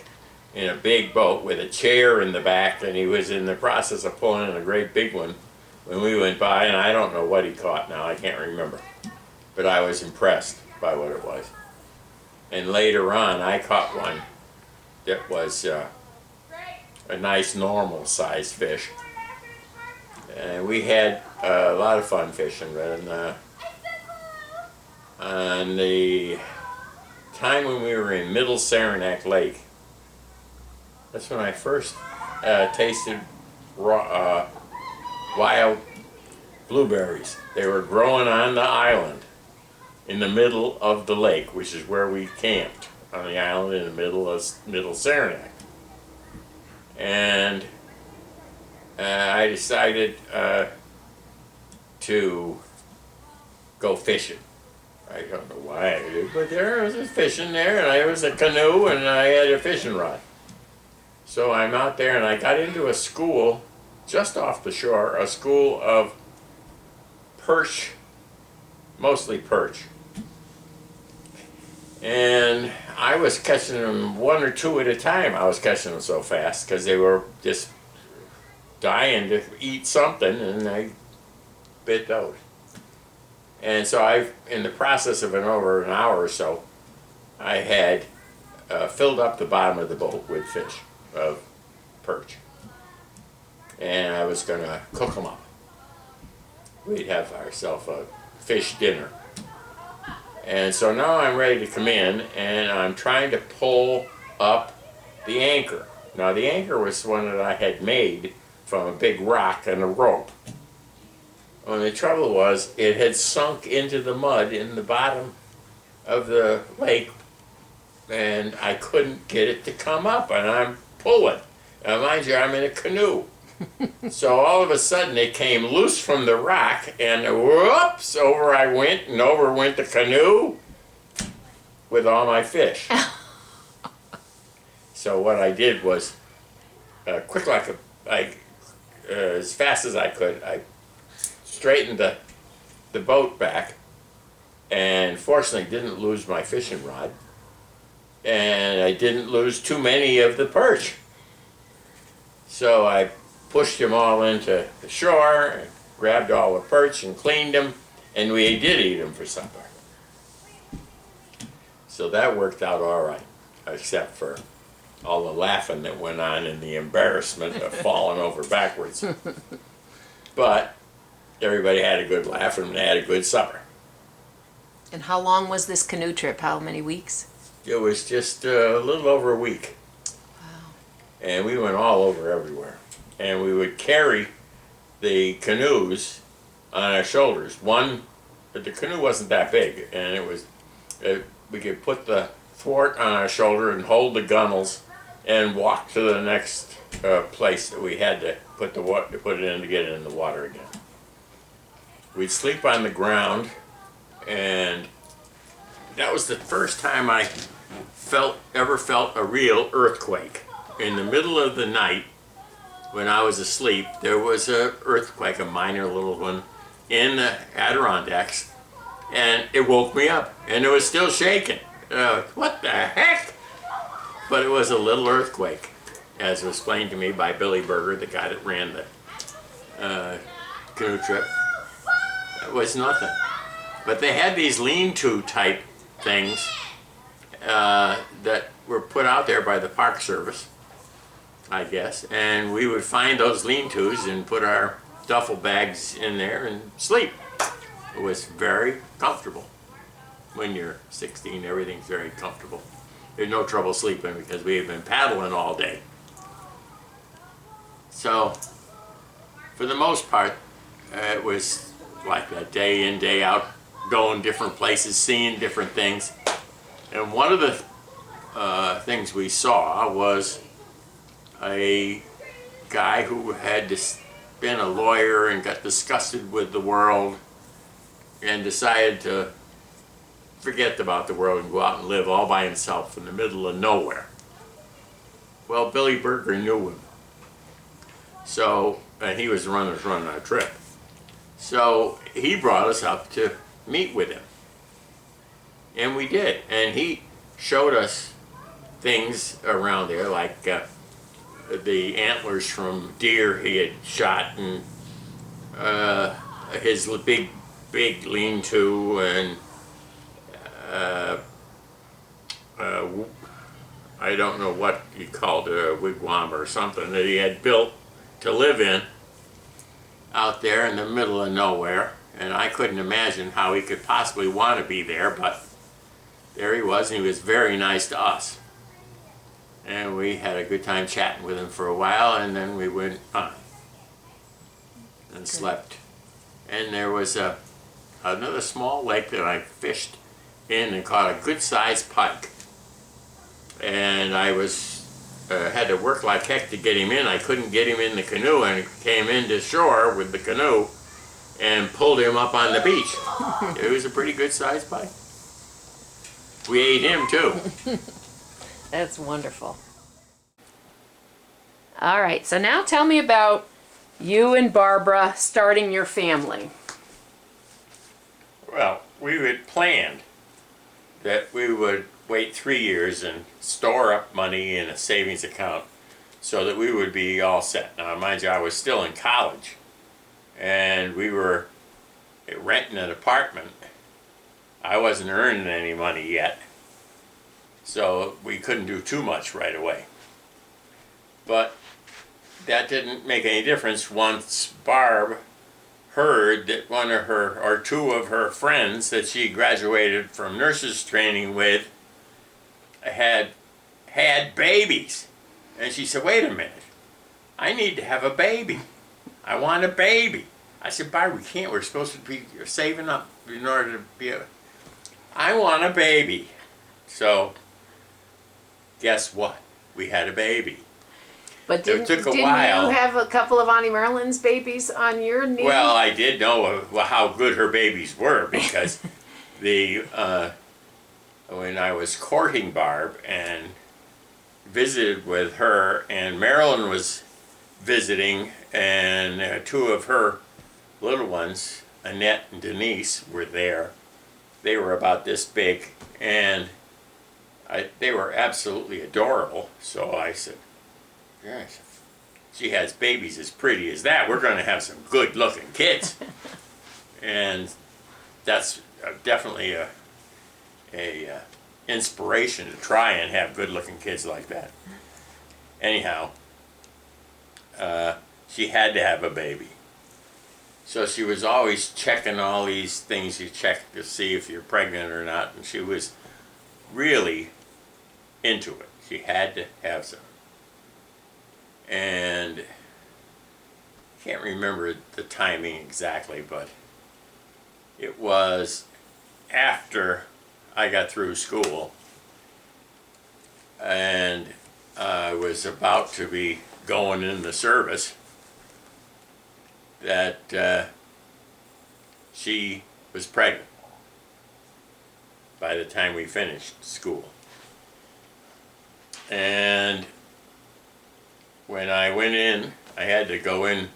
in a big boat with a chair in the back, and he was in the process of pulling in a great big one when we went by, and I don't know what he caught now, I can't remember. But I was impressed by what it was. And later on I caught one that was a nice normal sized fish. And we had a lot of fun fishing. And on the time when we were in Middle Saranac Lake, that's when I first tasted raw, wild blueberries. They were growing on the island in the middle of the lake, which is where we camped, on the island in the middle of Middle Saranac. And I decided to go fishing. I don't know why I did, but there was a fishing there, and there was a canoe, and I had a fishing rod. So I'm out there, and I got into a school just off the shore, a school of perch, mostly perch. And I was catching them 1 or 2 at a time. I was catching them so fast because they were just dying to eat something, and I bit those. And so in the process of over an hour or so, I had filled up the bottom of the boat with fish, of perch. And I was going to cook them up. We'd have ourselves a fish dinner. And so now I'm ready to come in, and I'm trying to pull up the anchor. Now the anchor was one that I had made from a big rock and a rope. Well, the trouble was, it had sunk into the mud in the bottom of the lake, and I couldn't get it to come up, and I'm pulling. Now mind you, I'm in a canoe. So all of a sudden it came loose from the rock, and whoops, over I went, and over went the canoe with all my fish. So what I did was, quick like as fast as I could, I straightened the boat back, and fortunately didn't lose my fishing rod, and I didn't lose too many of the perch. So I pushed them all into the shore, and grabbed all the perch and cleaned them, and we did eat them for supper. So that worked out all right, except for all the laughing that went on and the embarrassment of falling over backwards. But everybody had a good laugh and they had a good supper. And how long was this canoe trip? How many weeks? It was just a little over a week. Wow. And we went all over everywhere. And we would carry the canoes on our shoulders. But the canoe wasn't that big, and it was, we could put the thwart on our shoulder and hold the gunnels and walk to the next place that we had to put it in to get it in the water again. We'd sleep on the ground, and that was the first time I ever felt a real earthquake. In the middle of the night, when I was asleep, there was an earthquake, a minor little one, in the Adirondacks, and it woke me up, and it was still shaking. What the heck? But it was a little earthquake, as was explained to me by Billy Berger, the guy that ran the canoe trip. It was nothing. But they had these lean-to type things that were put out there by the Park Service, I guess, and we would find those lean-tos and put our duffel bags in there and sleep. It was very comfortable. When you're 16, everything's very comfortable. There's no trouble sleeping because we had been paddling all day. So, for the most part, it was like that, day in, day out, going different places, seeing different things. And one of the things we saw was a guy who had been a lawyer and got disgusted with the world and decided to forget about the world and go out and live all by himself in the middle of nowhere. Well, Billy Berger knew him. So, and he was the one that was running our trip. So he brought us up to meet with him. And we did. And he showed us things around there, like the antlers from deer he had shot, and his big lean-to, and I don't know what he called it, a wigwam or something that he had built to live in out there in the middle of nowhere. And I couldn't imagine how he could possibly want to be there, but there he was, and he was very nice to us. And we had a good time chatting with him for a while, and then we went on and slept. And there was another small lake that I fished in and caught a good-sized pike. And I had to work like heck to get him in. I couldn't get him in the canoe, and he came into shore with the canoe and pulled him up on the beach. It was a pretty good-sized pike. We ate him too. That's wonderful. All right, so now tell me about you and Barbara starting your family. Well, we had planned that we would wait 3 years and store up money in a savings account so that we would be all set. Now, mind you, I was still in college, and we were renting an apartment. I wasn't earning any money yet, so we couldn't do too much right away. But that didn't make any difference once Barb heard that one of her, or two of her friends that she graduated from nurses training with had babies. And she said, wait a minute, I need to have a baby. I want a baby. I said, Barb, we can't, we're supposed to be saving up in order to be I want a baby. So, guess what? We had a baby. But didn't took a you while. have a couple of Auntie Marilyn's babies on your knee? Well, I did know how good her babies were, because when I was courting Barb and visited with her, and Marilyn was visiting, and two of her little ones, Annette and Denise, were there. They were about this big, and they were absolutely adorable. So I said, yes, she has babies as pretty as that, we're going to have some good-looking kids. And that's definitely a inspiration to try and have good-looking kids like that. Anyhow, she had to have a baby. So she was always checking all these things you check to see if you're pregnant or not, and she was really into it. She had to have some. And I can't remember the timing exactly, but it was after I got through school, and I was about to be going in the service, that she was pregnant by the time we finished school. And when I went in I had to go in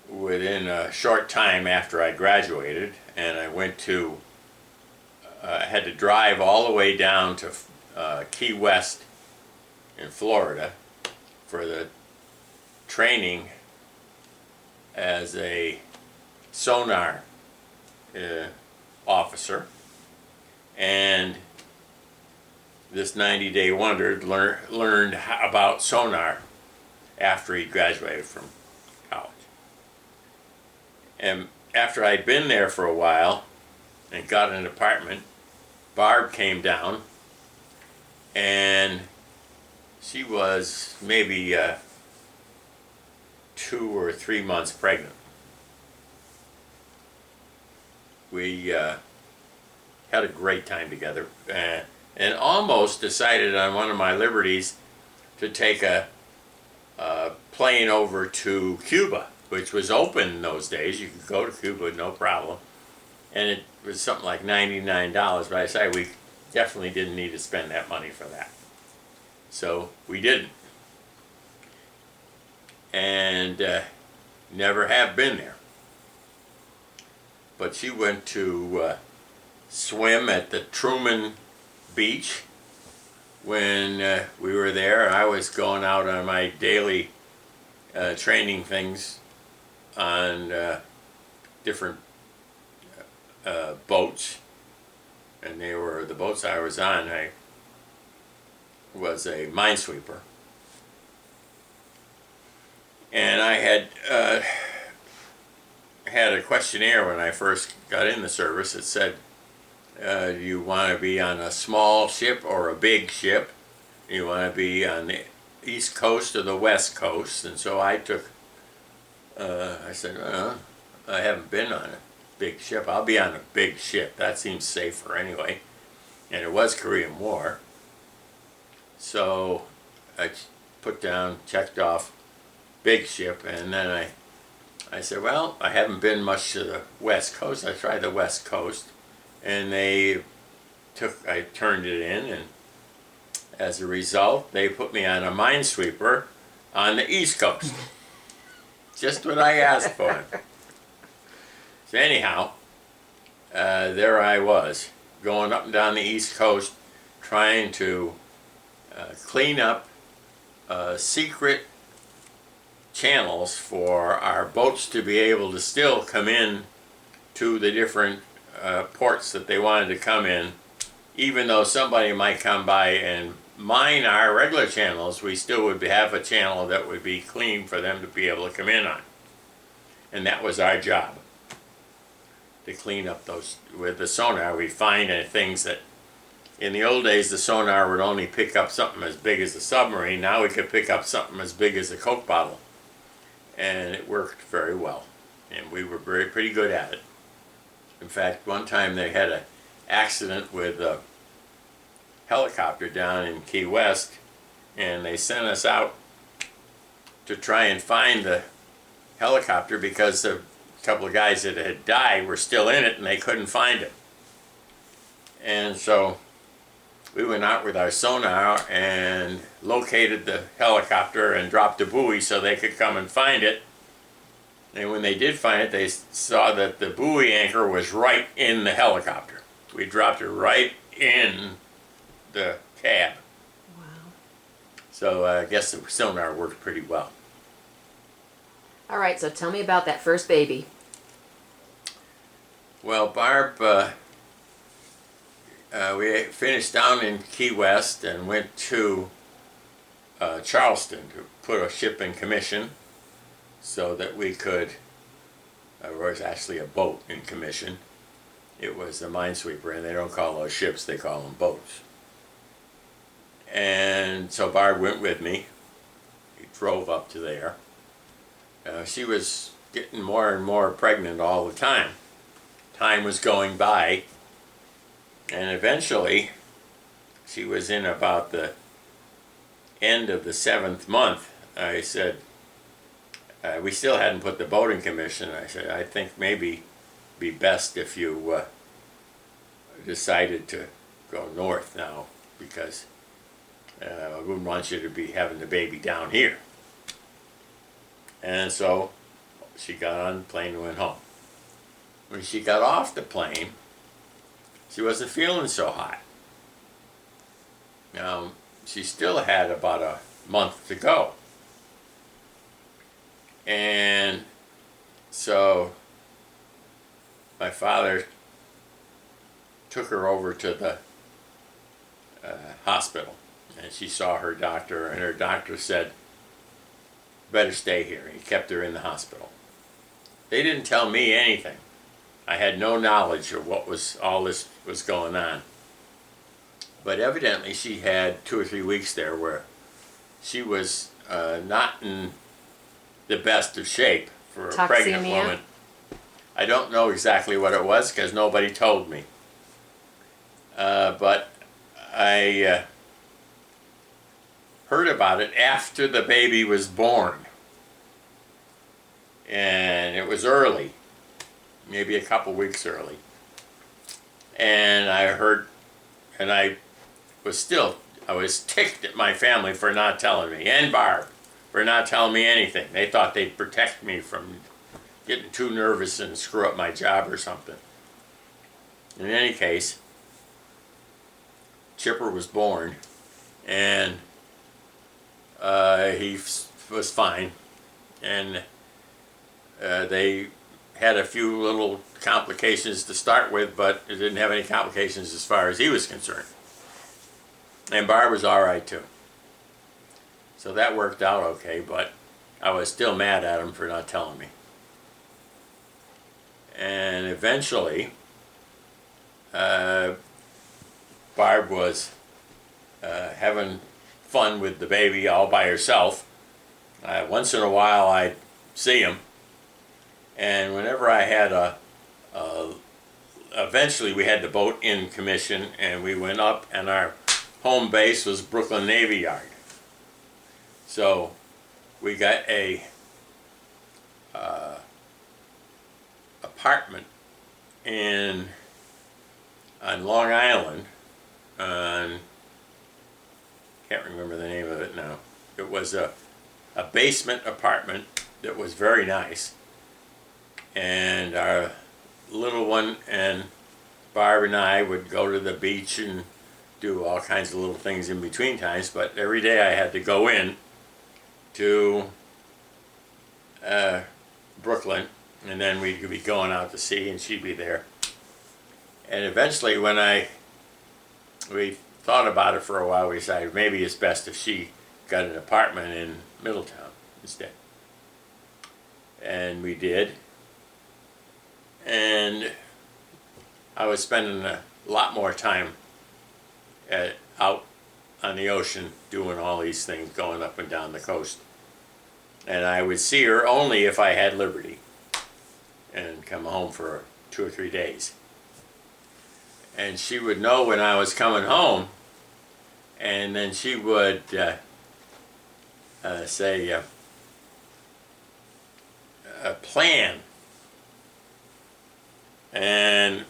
within a short time after I graduated, and I went to, I had to drive all the way down to Key West in Florida for the training as a sonar officer. And this 90-day wonder learned about sonar after he graduated from college. And after I'd been there for a while and got an apartment, Barb came down, and she was maybe 2 or 3 months pregnant. We had a great time together, and almost decided on one of my liberties to take a plane over to Cuba, which was open in those days. You could go to Cuba no problem, and it was something like $99, but I decided we definitely didn't need to spend that money for that, so we didn't, and never have been there. But she went to swim at the Truman Beach when we were there. I was going out on my daily training things on different boats, and they were the boats I was on. I was a minesweeper, and I had a questionnaire when I first got in the service. It said, do you want to be on a small ship or a big ship? Do you want to be on the East Coast or the West Coast? And so I took, I said, I haven't been on a big ship. I'll be on a big ship. That seems safer anyway. And it was Korean War. So I put down, checked off big ship, and then I said, well, I haven't been much to the West Coast. I tried the West Coast, and I turned it in, and as a result, they put me on a minesweeper on the East Coast. Just what I asked for. So anyhow, there I was, going up and down the East Coast, trying to clean up secret channels for our boats to be able to still come in to the different ports that they wanted to come in. Even though somebody might come by and mine our regular channels, we still would have a channel that would be clean for them to be able to come in on. And that was our job, to clean up those. With the sonar, we find things that, in the old days, the sonar would only pick up something as big as a submarine. Now we could pick up something as big as a Coke bottle. And it worked very well. And we were pretty good at it. In fact, one time they had an accident with a helicopter down in Key West, and they sent us out to try and find the helicopter because a couple of guys that had died were still in it and they couldn't find it. And so we went out with our sonar and located the helicopter and dropped a buoy so they could come and find it. And when they did find it, they saw that the buoy anchor was right in the helicopter. We dropped it right in the cab. Wow. So I guess the sonar worked pretty well. All right, so tell me about that first baby. Well, Barb, we finished down in Key West and went to Charleston to put a ship in commission so that we could, there was actually a boat in commission. It was a minesweeper, and they don't call those ships, they call them boats. And so Barb went with me. We drove up to there. She was getting more and more pregnant all the time. Time was going by, and eventually she was in about the end of the 7th month. I said, we still hadn't put the boat in commission. I said, I think maybe be best if you decided to go north now, because I wouldn't want you to be having the baby down here. And so she got on the plane and went home. When she got off the plane, she wasn't feeling so hot. Now, she still had about a month to go. And so my father took her over to the hospital, and she saw her doctor, and her doctor said, better stay here. He kept her in the hospital. They didn't tell me anything. I had no knowledge of what all this was going on. But evidently she had 2 or 3 weeks there where she was not in the best of shape for a pregnant Toxemia? woman. I don't know exactly what it was because nobody told me. But I heard about it after the baby was born. And it was early, maybe a couple weeks early. And I heard, and I was ticked at my family for not telling me, and Barb for not telling me anything. They thought they'd protect me from getting too nervous and screw up my job or something. In any case, Chipper was born, and he was fine, and they had a few little complications to start with, but it didn't have any complications as far as he was concerned. And Barb was all right too. So that worked out okay, but I was still mad at him for not telling me. And eventually, Barb was having fun with the baby all by herself. Once in a while I'd see him, and whenever I had eventually we had the boat in commission, and we went up, and our home base was Brooklyn Navy Yard. So we got a apartment on Long Island, on, can't remember the name of it now. It was a basement apartment that was very nice, and our little one and Barb and I would go to the beach and do all kinds of little things in between times, but every day I had to go in to Brooklyn, and then we'd be going out to sea and she'd be there. And eventually when we thought about it for a while, we decided maybe it's best if she got an apartment in Middletown instead. And we did. And I was spending a lot more time out on the ocean doing all these things, going up and down the coast. And I would see her only if I had liberty and come home for 2 or 3 days. And she would know when I was coming home, and then she would say, plan and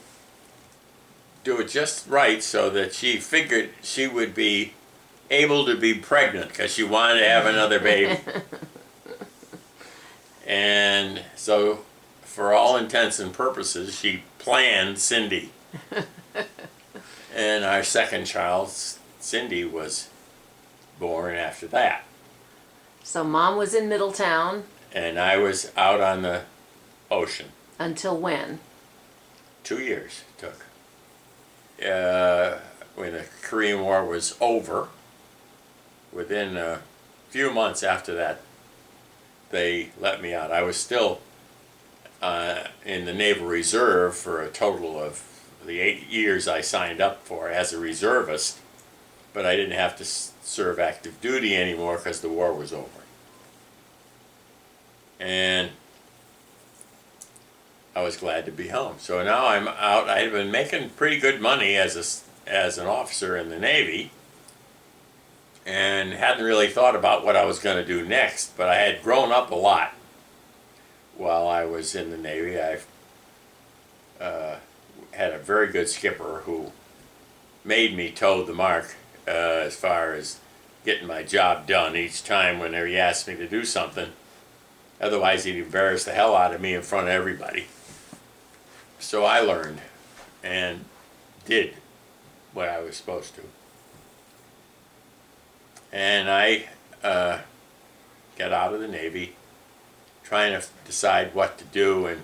do it just right so that she figured she would be able to be pregnant because she wanted to have another baby. And so for all intents and purposes, she planned Cindy. And our second child, Cindy, was born after that. So Mom was in Middletown And I was out on the ocean. until when? 2 years it took. When the Korean War was over, within a few months after that, they let me out. I was still in the Naval Reserve for a total of the 8 years I signed up for as a reservist, but I didn't have to serve active duty anymore because the war was over. And I was glad to be home. So now I'm out. I had been making pretty good money as an officer in the Navy, and hadn't really thought about what I was going to do next, but I had grown up a lot while I was in the Navy. I had a very good skipper who made me toe the mark as far as getting my job done each time whenever he asked me to do something. Otherwise, he'd embarrass the hell out of me in front of everybody. So I learned and did what I was supposed to. And I got out of the Navy, trying to decide what to do, and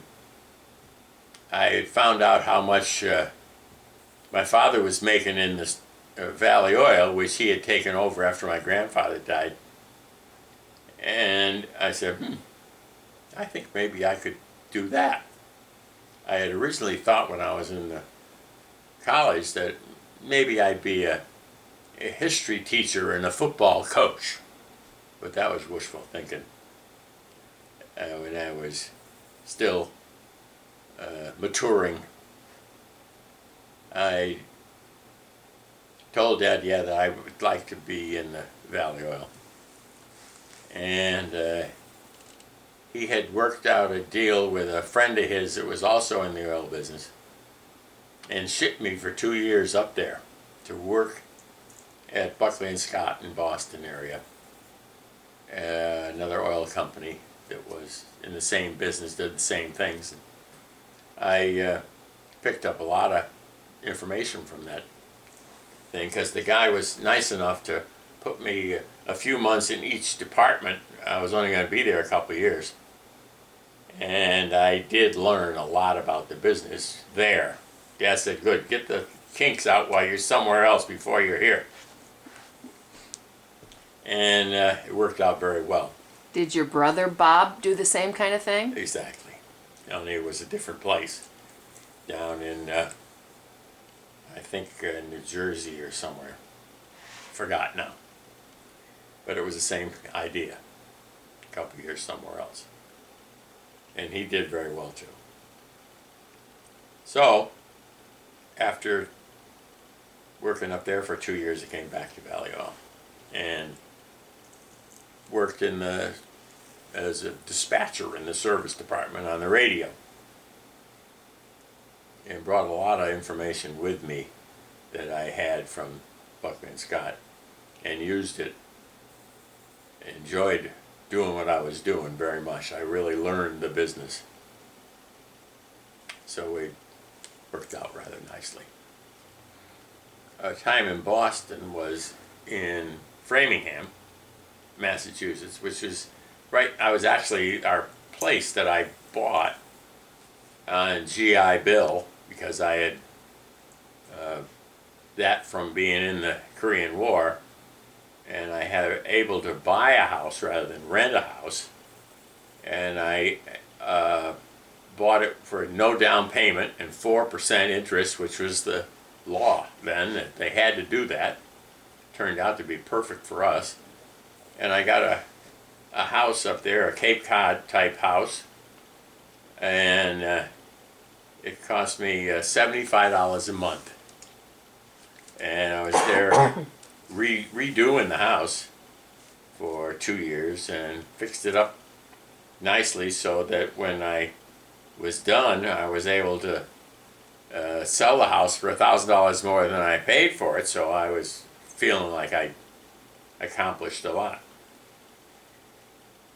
I found out how much my father was making in this Valley Oil, which he had taken over after my grandfather died. And I said, I think maybe I could do that. I had originally thought when I was in the college that maybe I'd be a history teacher and a football coach. But that was wishful thinking. When I was still maturing, I told Dad, that I would like to be in the Valley Oil. And he had worked out a deal with a friend of his that was also in the oil business and shipped me for 2 years up there to work at Buckley and Scott in Boston area. Another oil company that was in the same business, did the same things. I picked up a lot of information from that thing because the guy was nice enough to put me a few months in each department. I was only going to be there a couple of years. And I did learn a lot about the business there. Dad said, good, get the kinks out while you're somewhere else before you're here. And it worked out very well. Did your brother Bob do the same kind of thing? Exactly. Only it was a different place. Down in, I think, New Jersey or somewhere. Forgot now. But it was the same idea. A couple of years somewhere else. And he did very well too. So, after working up there for 2 years, I came back to Valley Oil and worked in as a dispatcher in the service department on the radio, and brought a lot of information with me that I had from Buckley and Scott, and used it. Enjoyed doing what I was doing very much. I really learned the business. So it worked out rather nicely. A time in Boston was in Framingham, Massachusetts, which is right, I was actually, our place that I bought on GI Bill, because I had that from being in the Korean War, and I had able to buy a house rather than rent a house, and I bought it for no down payment and 4% interest, which was the law then, that they had to do that. Turned out to be perfect for us. And I got a house up there, a Cape Cod type house, and it cost me $75 a month. And I was there redoing the house for 2 years and fixed it up nicely so that when I was done, I was able to sell the house for $1,000 more than I paid for it, so I was feeling like I accomplished a lot.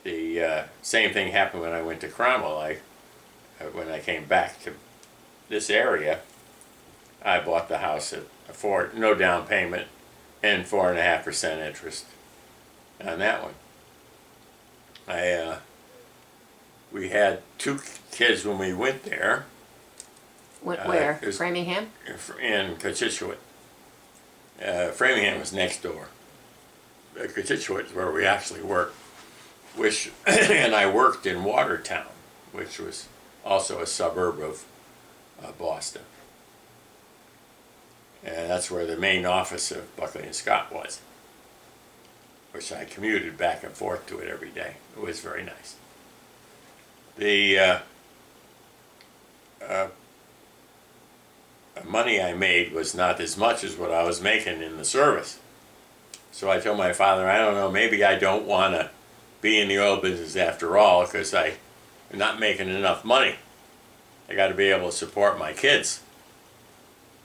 The same thing happened when I went to Cromwell. When I came back to this area, I bought the house at no down payment and 4.5% interest on that one. We had 2 kids when we went there. Where? Framingham? In Cochituate. Framingham was next door. Cochituate is where we actually worked. And I worked in Watertown, which was also a suburb of Boston. And that's where the main office of Buckley and Scott was, which I commuted back and forth to it every day. It was very nice. The money I made was not as much as what I was making in the service. So I told my father, I don't know, maybe I don't want to be in the oil business after all, because I'm not making enough money. I got to be able to support my kids.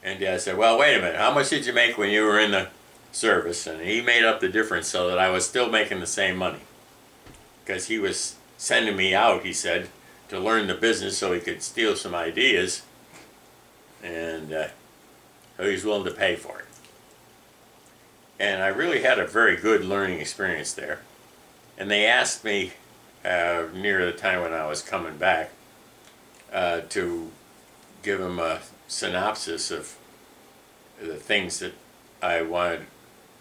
And Dad said, well, wait a minute, how much did you make when you were in the service? And he made up the difference so that I was still making the same money, because he was sending me out, he said, to learn the business so he could steal some ideas. And so he was willing to pay for it. And I really had a very good learning experience there. And they asked me near the time when I was coming back to give them a synopsis of the things that I wanted,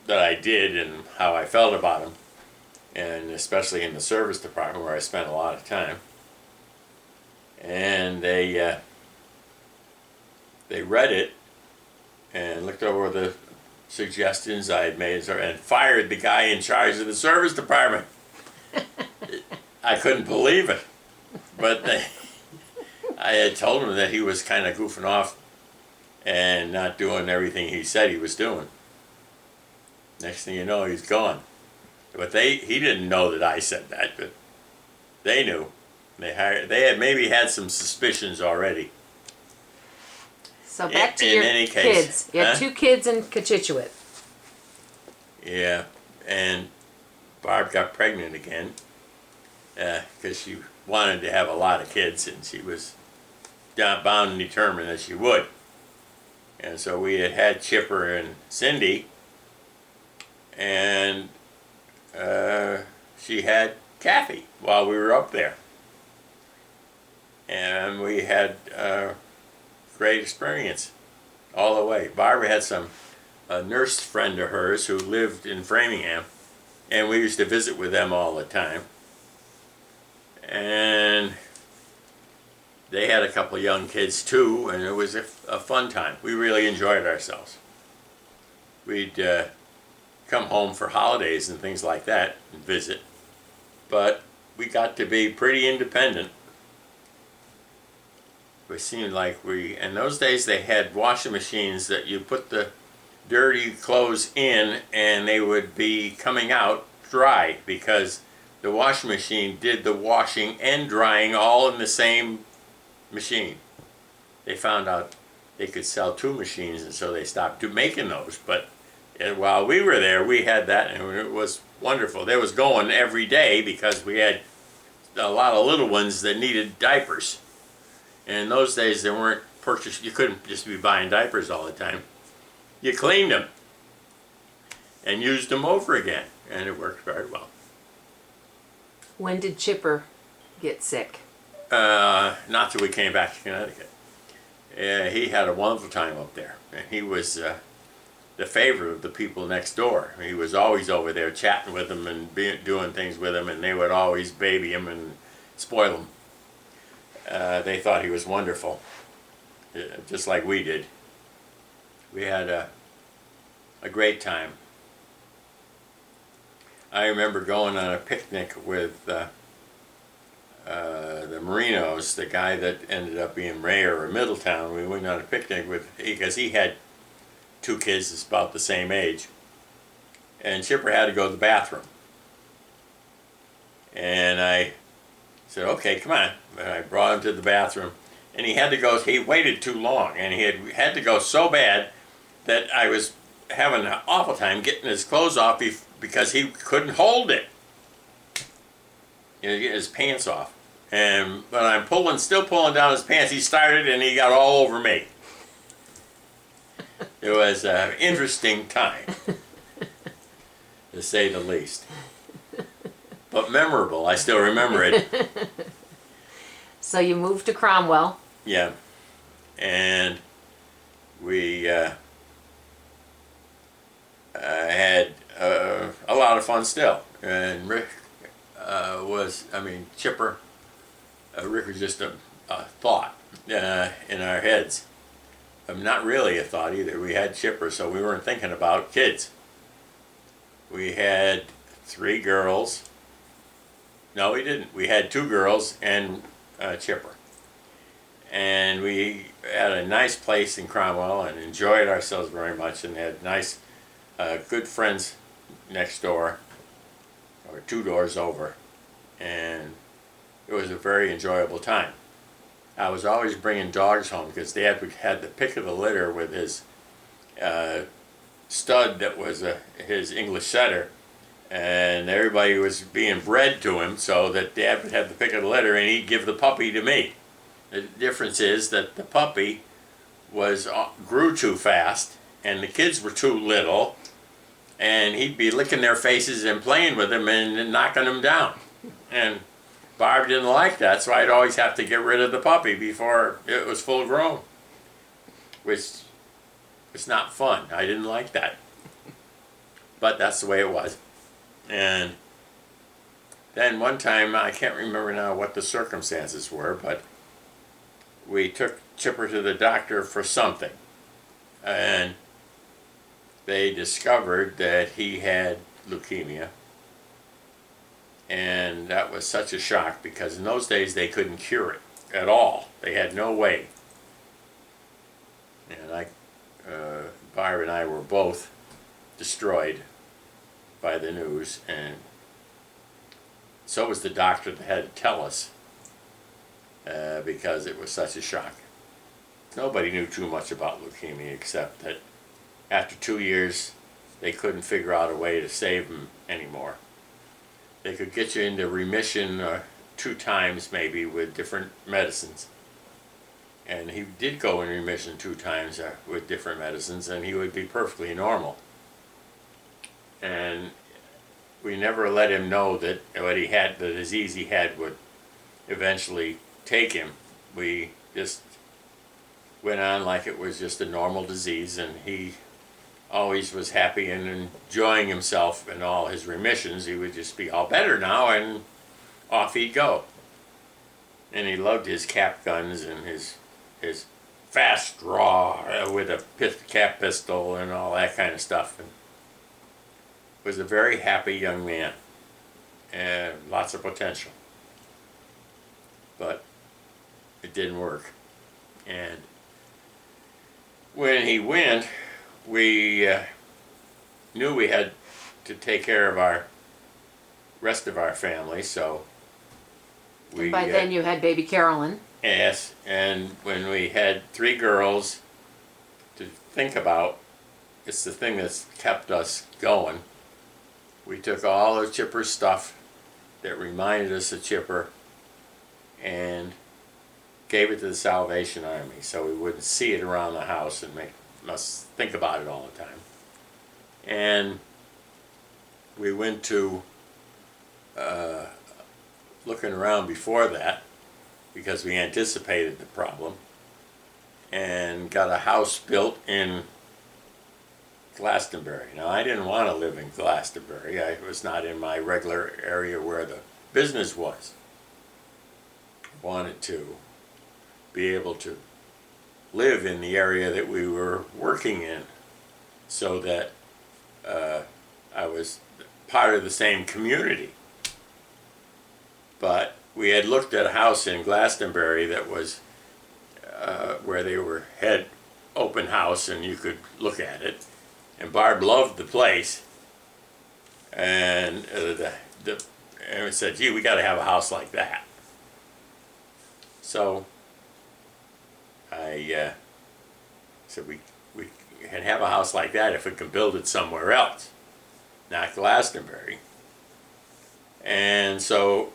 that I did, and how I felt about them, and especially in the service department where I spent a lot of time. And they read it and looked over the suggestions I had made and fired the guy in charge of the service department. I couldn't believe it, but I had told him that he was kind of goofing off and not doing everything he said he was doing. Next thing you know, he's gone. But he didn't know that I said that, but they knew. They had maybe had some suspicions already. So back to In your any case, kids. You had 2 kids in Cochituate. Yeah, and Barb got pregnant again because she wanted to have a lot of kids, and she was bound and determined that she would. And so we had Chipper and Cindy, and she had Kathy while we were up there. And we had great experience all the way. Barbara had a nurse friend of hers who lived in Framingham, and we used to visit with them all the time. And they had a couple of young kids too, and it was a fun time. We really enjoyed ourselves. We'd come home for holidays and things like that and visit, but we got to be pretty independent. It seemed like in those days they had washing machines that you put the dirty clothes in and they would be coming out dry, because the washing machine did the washing and drying all in the same machine. They found out they could sell 2 machines, and so they stopped making those. But while we were there, we had that, and it was wonderful. They was going every day because we had a lot of little ones that needed diapers. And in those days, they weren't purchased. You couldn't just be buying diapers all the time. You cleaned them and used them over again, and it worked very well. When did Chipper get sick? Not till we came back to Connecticut. He had a wonderful time up there, and he was the favorite of the people next door. He was always over there chatting with them and doing things with them, and they would always baby him and spoil him. They thought he was wonderful, just like we did. We had a great time. I remember going on a picnic with the Marinos, the guy that ended up being mayor of Middletown. We went on a picnic because he had 2 kids that's about the same age. And Chipper had to go to the bathroom. And I said, okay, come on. And I brought him to the bathroom. And he had to go, he waited too long. And he had to go so bad that I was having an awful time getting his clothes off because he couldn't hold it. Get his pants off. And when I'm still pulling down his pants, he started and he got all over me. It was an interesting time, to say the least. But memorable. I still remember it. So you moved to Cromwell. Yeah. And we had a lot of fun still. And Rick Chipper, Rick was just a thought in our heads. Not really a thought either. We had Chipper, so we weren't thinking about kids. We had 3 girls. No, we didn't. We had 2 girls and Chipper. And we had a nice place in Cromwell and enjoyed ourselves very much, and had nice, good friends next door, or 2 doors over. And it was a very enjoyable time. I was always bringing dogs home because Dad had the pick of the litter with his stud that was his English setter, and everybody was being bred to him so that Dad would have the pick of the litter and he'd give the puppy to me. The difference is that the puppy grew too fast and the kids were too little, and he'd be licking their faces and playing with them and knocking them down. And Barb didn't like that, so I'd always have to get rid of the puppy before it was full grown, which was not fun. I didn't like that. But that's the way it was. And then one time, I can't remember now what the circumstances were, but we took Chipper to the doctor for something. And they discovered that he had leukemia. And that was such a shock because in those days they couldn't cure it at all. They had no way. And Barb and I were both destroyed by the news, and so was the doctor that had to tell us because it was such a shock. Nobody knew too much about leukemia except that after 2 years they couldn't figure out a way to save him anymore. They could get you into remission 2 times maybe with different medicines. And he did go in remission 2 times with different medicines, and he would be perfectly normal. And we never let him know that what he had, the disease he had, would eventually take him. We just went on like it was just a normal disease, and he always was happy and enjoying himself in all his remissions. He would just be all better now, and off he'd go. And he loved his cap guns and his fast draw with a cap pistol and all that kind of stuff. And was a very happy young man and lots of potential. But it didn't work. And when he went, we knew we had to take care of our rest of our family, so we... And by then you had baby Carolyn. Yes, and when we had 3 girls to think about, it's the thing that's kept us going. We took all of Chipper's stuff that reminded us of Chipper and gave it to the Salvation Army so we wouldn't see it around the house and make us think about it all the time. And we went to looking around before that because we anticipated the problem and got a house built in Glastonbury. Now, I didn't want to live in Glastonbury. I was not in my regular area where the business was. I wanted to be able to live in the area that we were working in so that I was part of the same community. But we had looked at a house in Glastonbury that was where they had open house and you could look at it. And Barb loved the place, and and we said, "Gee, we got to have a house like that." So I said we can have a house like that if we can build it somewhere else, not Glastonbury. And so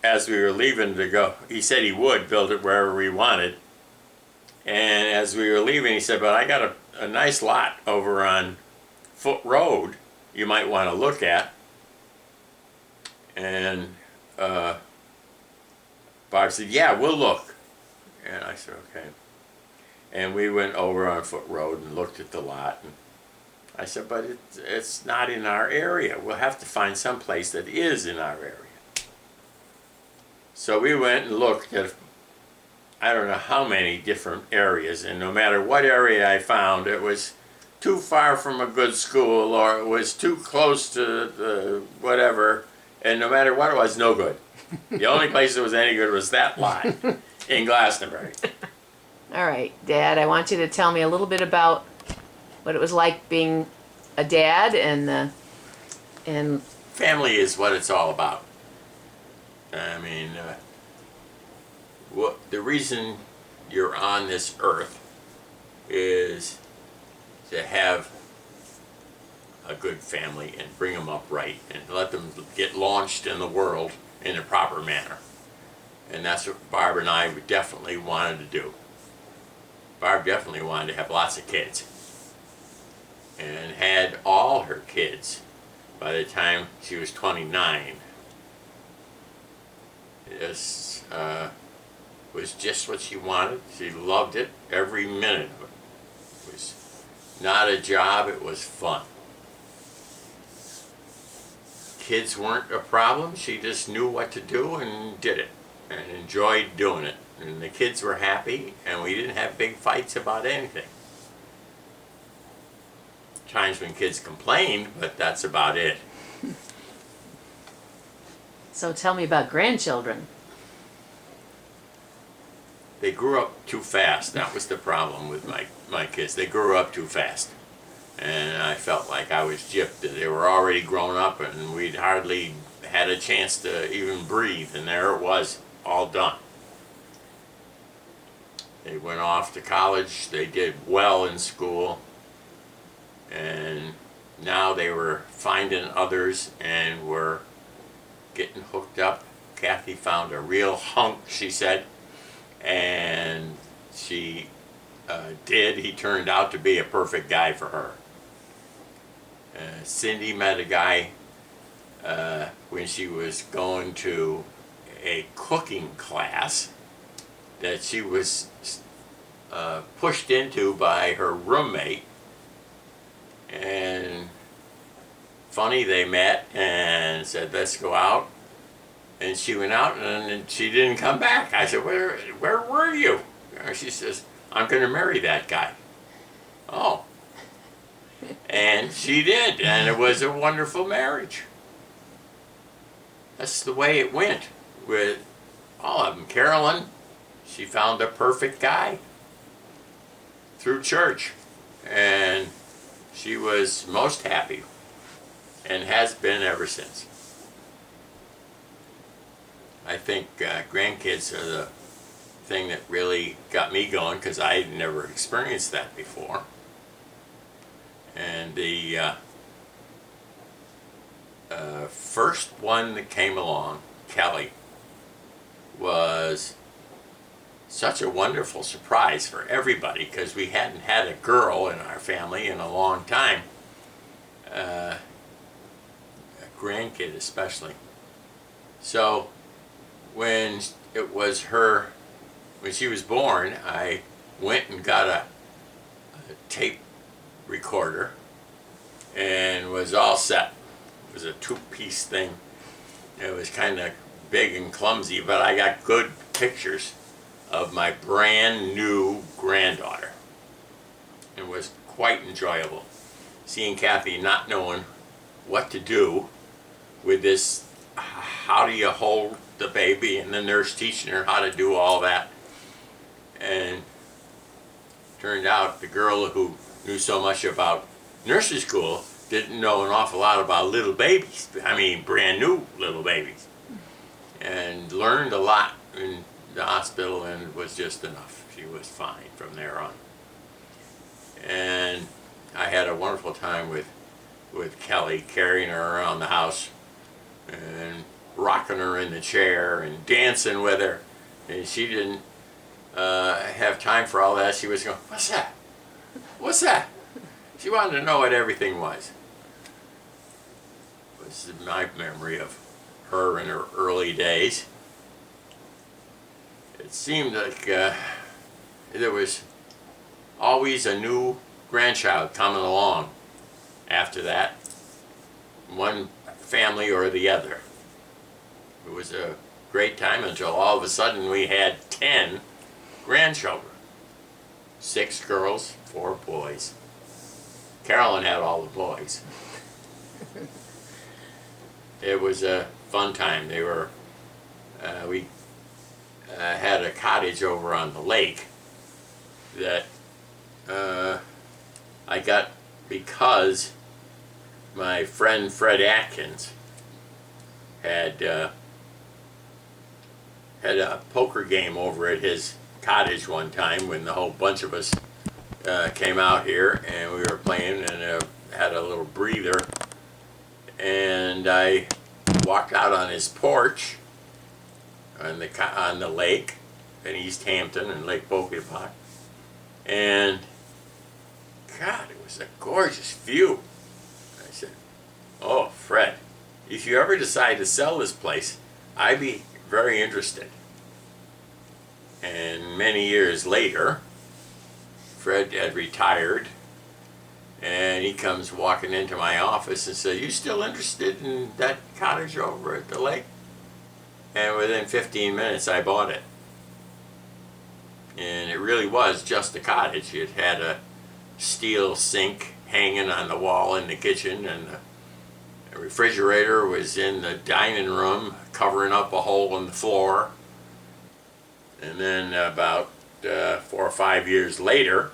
as we were leaving to go, he said he would build it wherever we wanted. And as we were leaving, he said, "But I got a nice lot over on Foot Road you might want to look at." And Barb said, "Yeah, we'll look." And I said, "Okay." And we went over on Foot Road and looked at the lot. And I said, "But it's not in our area. We'll have to find some place that is in our area." So we went and looked at I don't know how many different areas, and no matter what area I found, it was too far from a good school, or it was too close to the whatever, and no matter what it was, no good. The only place that was any good was that lot in Glastonbury. All right, Dad, I want you to tell me a little bit about what it was like being a dad and Family is what it's all about. I mean, the reason you're on this earth is to have a good family and bring them up right and let them get launched in the world in a proper manner. And that's what Barb and I definitely wanted to do. Barb definitely wanted to have lots of kids and had all her kids by the time she was 29. This was just what she wanted. She loved it, every minute of it. It was not a job, it was fun. Kids weren't a problem, she just knew what to do and did it and enjoyed doing it. And the kids were happy and we didn't have big fights about anything. Times when kids complained, but that's about it. So tell me about grandchildren. They grew up too fast. That was the problem with my kids. They grew up too fast. And I felt like I was gypped. They were already grown up and we'd hardly had a chance to even breathe. And there it was, all done. They went off to college. They did well in school. And now they were finding others and were getting hooked up. Kathy found a real hunk, she said. And she did. He turned out to be a perfect guy for her. Cindy met a guy when she was going to a cooking class that she was pushed into by her roommate. And funny, they met and said, let's go out. And she went out and she didn't come back. I said, where were you? And she says, I'm going to marry that guy. Oh. And she did, and it was a wonderful marriage. That's the way it went with all of them. Carolyn, she found the perfect guy through church. And she was most happy and has been ever since. I think grandkids are the thing that really got me going because I had never experienced that before. And the first one that came along, Kelly, was such a wonderful surprise for everybody because we hadn't had a girl in our family in a long time, a grandkid especially. So when it was when she was born, I went and got a tape recorder and was all set. It was a two-piece thing. It was kind of big and clumsy, but I got good pictures of my brand new granddaughter. It was quite enjoyable. Seeing Kathy not knowing what to do with this, how do you hold the baby, and the nurse teaching her how to do all that. And turned out the girl who knew so much about nursery school didn't know an awful lot about little babies. I mean, brand new little babies. And learned a lot in the hospital, and it was just enough. She was fine from there on. And I had a wonderful time with Kelly, carrying her around the house and rocking her in the chair and dancing with her. And she didn't have time for all that. She was going, what's that? What's that? She wanted to know what everything was. This is my memory of her in her early days. It seemed like there was always a new grandchild coming along after that, one family or the other. It was a great time until all of a sudden we had 10 grandchildren. 6 girls, 4 boys. Carolyn had all the boys. It was a fun time. They were, we had a cottage over on the lake that I got because my friend Fred Atkins had a poker game over at his cottage one time when the whole bunch of us came out here, and we were playing, and had a little breather, and I walked out on his porch on the lake in East Hampton and Lake Pokemon, and God, it was a gorgeous view. I said, "Oh, Fred, if you ever decide to sell this place, I'd be very interested." And many years later, Fred had retired, and he comes walking into my office and said, "You still interested in that cottage over at the lake?" And within 15 minutes, I bought it. And it really was just a cottage. It had a steel sink hanging on the wall in the kitchen, and the refrigerator was in the dining room covering up a hole in the floor. And then about 4 or 5 years later,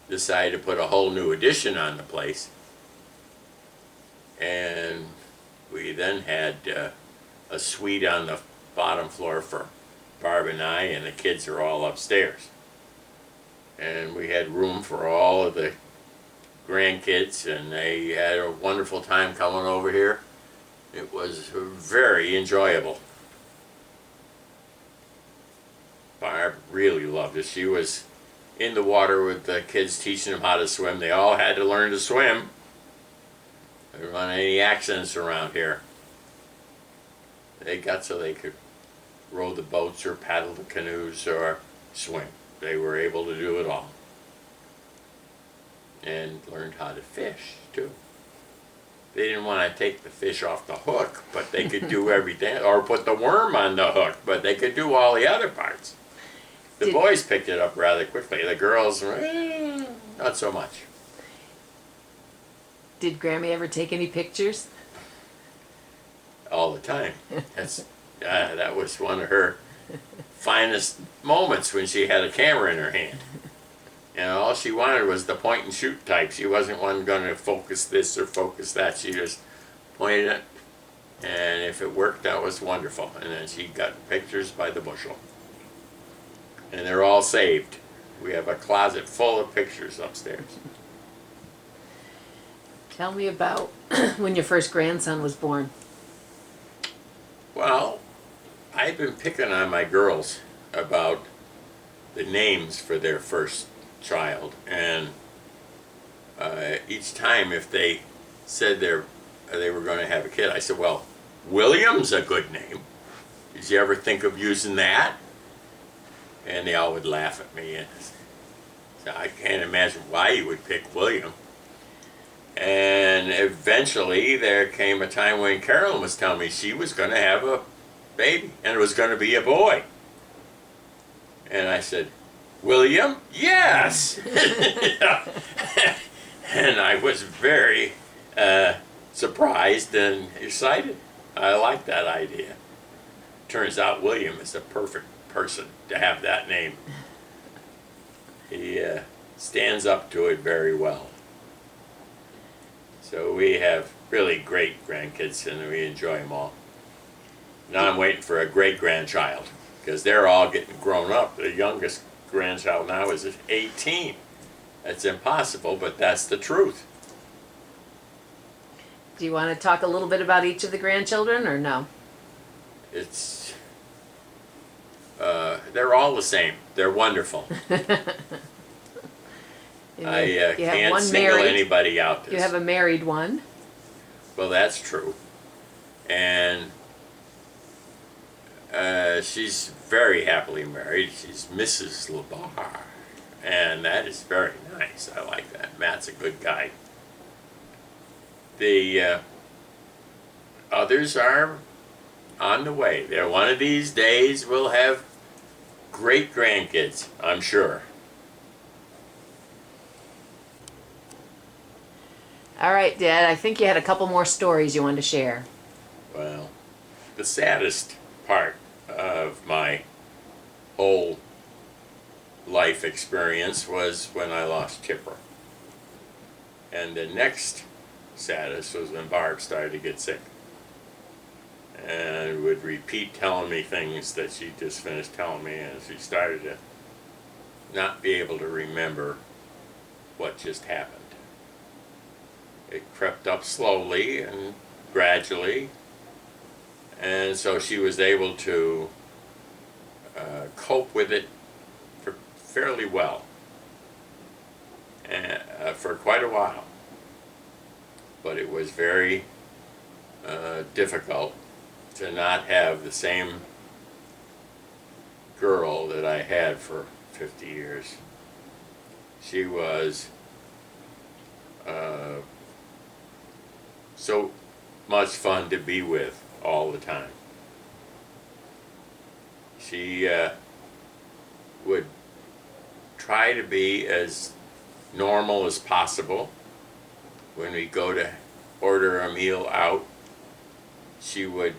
decided to put a whole new addition on the place. And we then had a suite on the bottom floor for Barb and I, and the kids are all upstairs. And we had room for all of the grandkids, and they had a wonderful time coming over here. It was very enjoyable. Barb really loved it. She was in the water with the kids, teaching them how to swim. They all had to learn to swim. There weren't any accidents around here. They got so they could row the boats or paddle the canoes or swim. They were able to do it all. And learned how to fish, too. They didn't want to take the fish off the hook, but they could do everything, or put the worm on the hook, but they could do all the other parts. The boys picked it up rather quickly. The girls, not so much. Did Grammy ever take any pictures? All the time. That was one of her finest moments, when she had a camera in her hand. And all she wanted was the point and shoot type. She wasn't one going to focus this or focus that. She just pointed it, and if it worked, that was wonderful. And then she got pictures by the bushel. And they're all saved. We have a closet full of pictures upstairs. Tell me about when your first grandson was born. Well, I've been picking on my girls about the names for their first child, and each time if they said they were going to have a kid, I said, "Well, William's a good name. Did you ever think of using that?" And they all would laugh at me, and so I can't imagine why you would pick William. And eventually there came a time when Carolyn was telling me she was going to have a baby, and it was going to be a boy. And I said, "William, yes!" And I was very surprised and excited. I like that idea. Turns out William is the perfect person to have that name. He stands up to it very well. So we have really great grandkids, and we enjoy them all. Now I'm waiting for a great-grandchild, because they're all getting grown up. The youngest grandchild now is 18. That's impossible, but that's the truth. Do you want to talk a little bit about each of the grandchildren, or no? It's they're all the same. They're wonderful. I can't single anybody out. You have a married one. Well, that's true. And she's very happily married. She's Mrs. LeBar. And that is very nice. I like that. Matt's a good guy. The others are on the way. They're one of these days we'll have great grandkids, I'm sure. All right, Dad, I think you had a couple more stories you wanted to share. Well, the saddest part of my whole life experience was when I lost Chipper. And the next saddest was when Barb started to get sick. And would repeat telling me things that she just finished telling me, and she started to not be able to remember what just happened. it crept up slowly and gradually, and so she was able to cope with it fairly well, and for quite a while. But it was very difficult to not have the same girl that I had for 50 years. She was so much fun to be with all the time. She would try to be as normal as possible. When we go to order a meal out, she would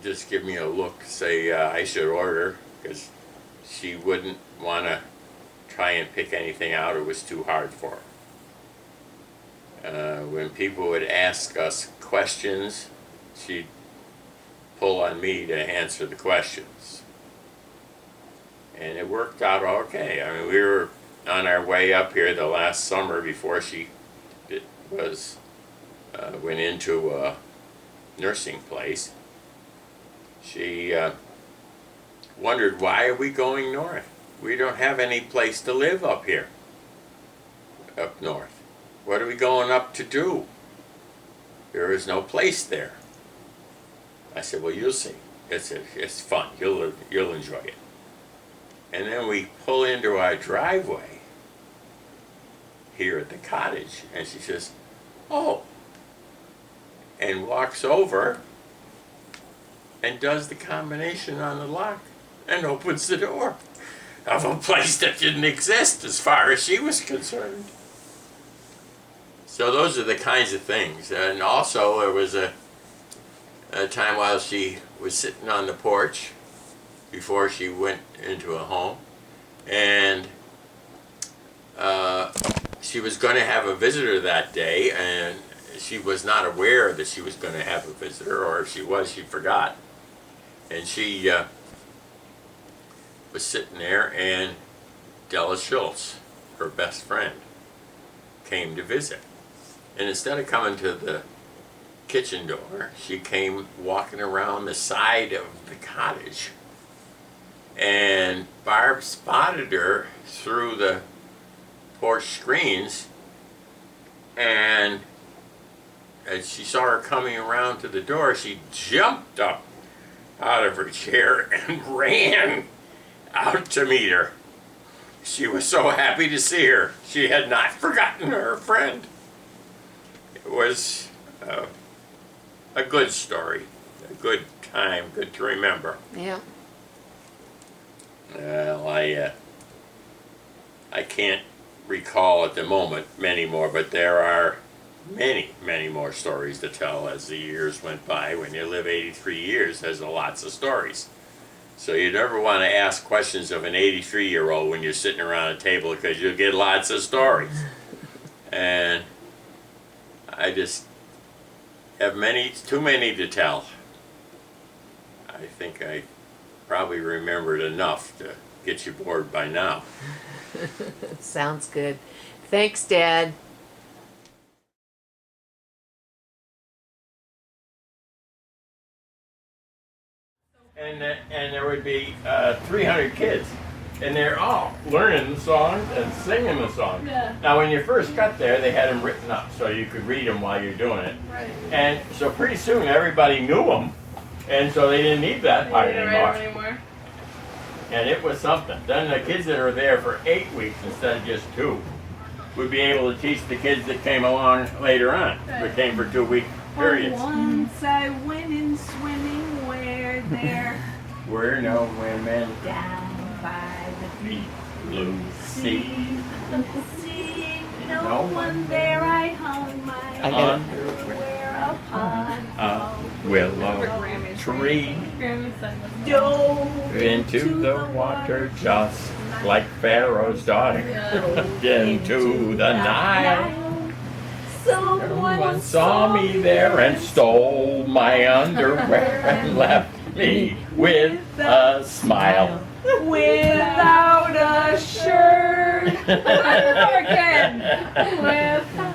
just give me a look, say I should order, because she wouldn't want to try and pick anything out. It was too hard for her. When people would ask us questions, she'd pull on me to answer the questions. And it worked out okay. I mean, we were on our way up here the last summer before she went into a nursing place. She wondered, why are we going north? We don't have any place to live up here, up north. What are we going up to do? There is no place there. I said, well, you'll see. It's fun. You'll enjoy it. And then we pull into our driveway here at the cottage, and she says, oh, and walks over and does the combination on the lock and opens the door of a place that didn't exist as far as she was concerned. So those are the kinds of things. And also there was a time while she was sitting on the porch before she went into a home, and she was going to have a visitor that day, and she was not aware that she was going to have a visitor, or if she was, she forgot. And she was sitting there, and Della Schultz, her best friend, came to visit. And instead of coming to the kitchen door, she came walking around the side of the cottage. And Barb spotted her through the porch screens, and as she saw her coming around to the door, she jumped up out of her chair and ran out to meet her. She was so happy to see her. She had not forgotten her friend. It was a good story, a good time, good to remember. Yeah. Well, I can't recall at the moment many more, but there are many, many more stories to tell as the years went by. When you live 83 years, there's lots of stories. So you never want to ask questions of an 83-year-old when you're sitting around a table, because you'll get lots of stories. And I just have too many to tell. I think I probably remembered enough to get you bored by now. Sounds good. Thanks, Dad. And there would be 300 kids, and they're all learning the songs and singing the songs. Yeah. Now, when you first got there, they had them written up so you could read them while you're doing it. Right. And so pretty soon everybody knew them, and so they didn't need that part anymore. And it was something. Then the kids that are there for 8 weeks instead of just 2 would be able to teach the kids that came along later on, that came for 2-week periods. Once I went in swimming where there Were no women down by the deep blue sea. sea, no one there. I hung my underwear upon A willow tree. dove Into the water just like Pharaoh's daughter. Into the Nile. Someone saw me there and stole my underwear and left me with a smile. without a shirt. Again, without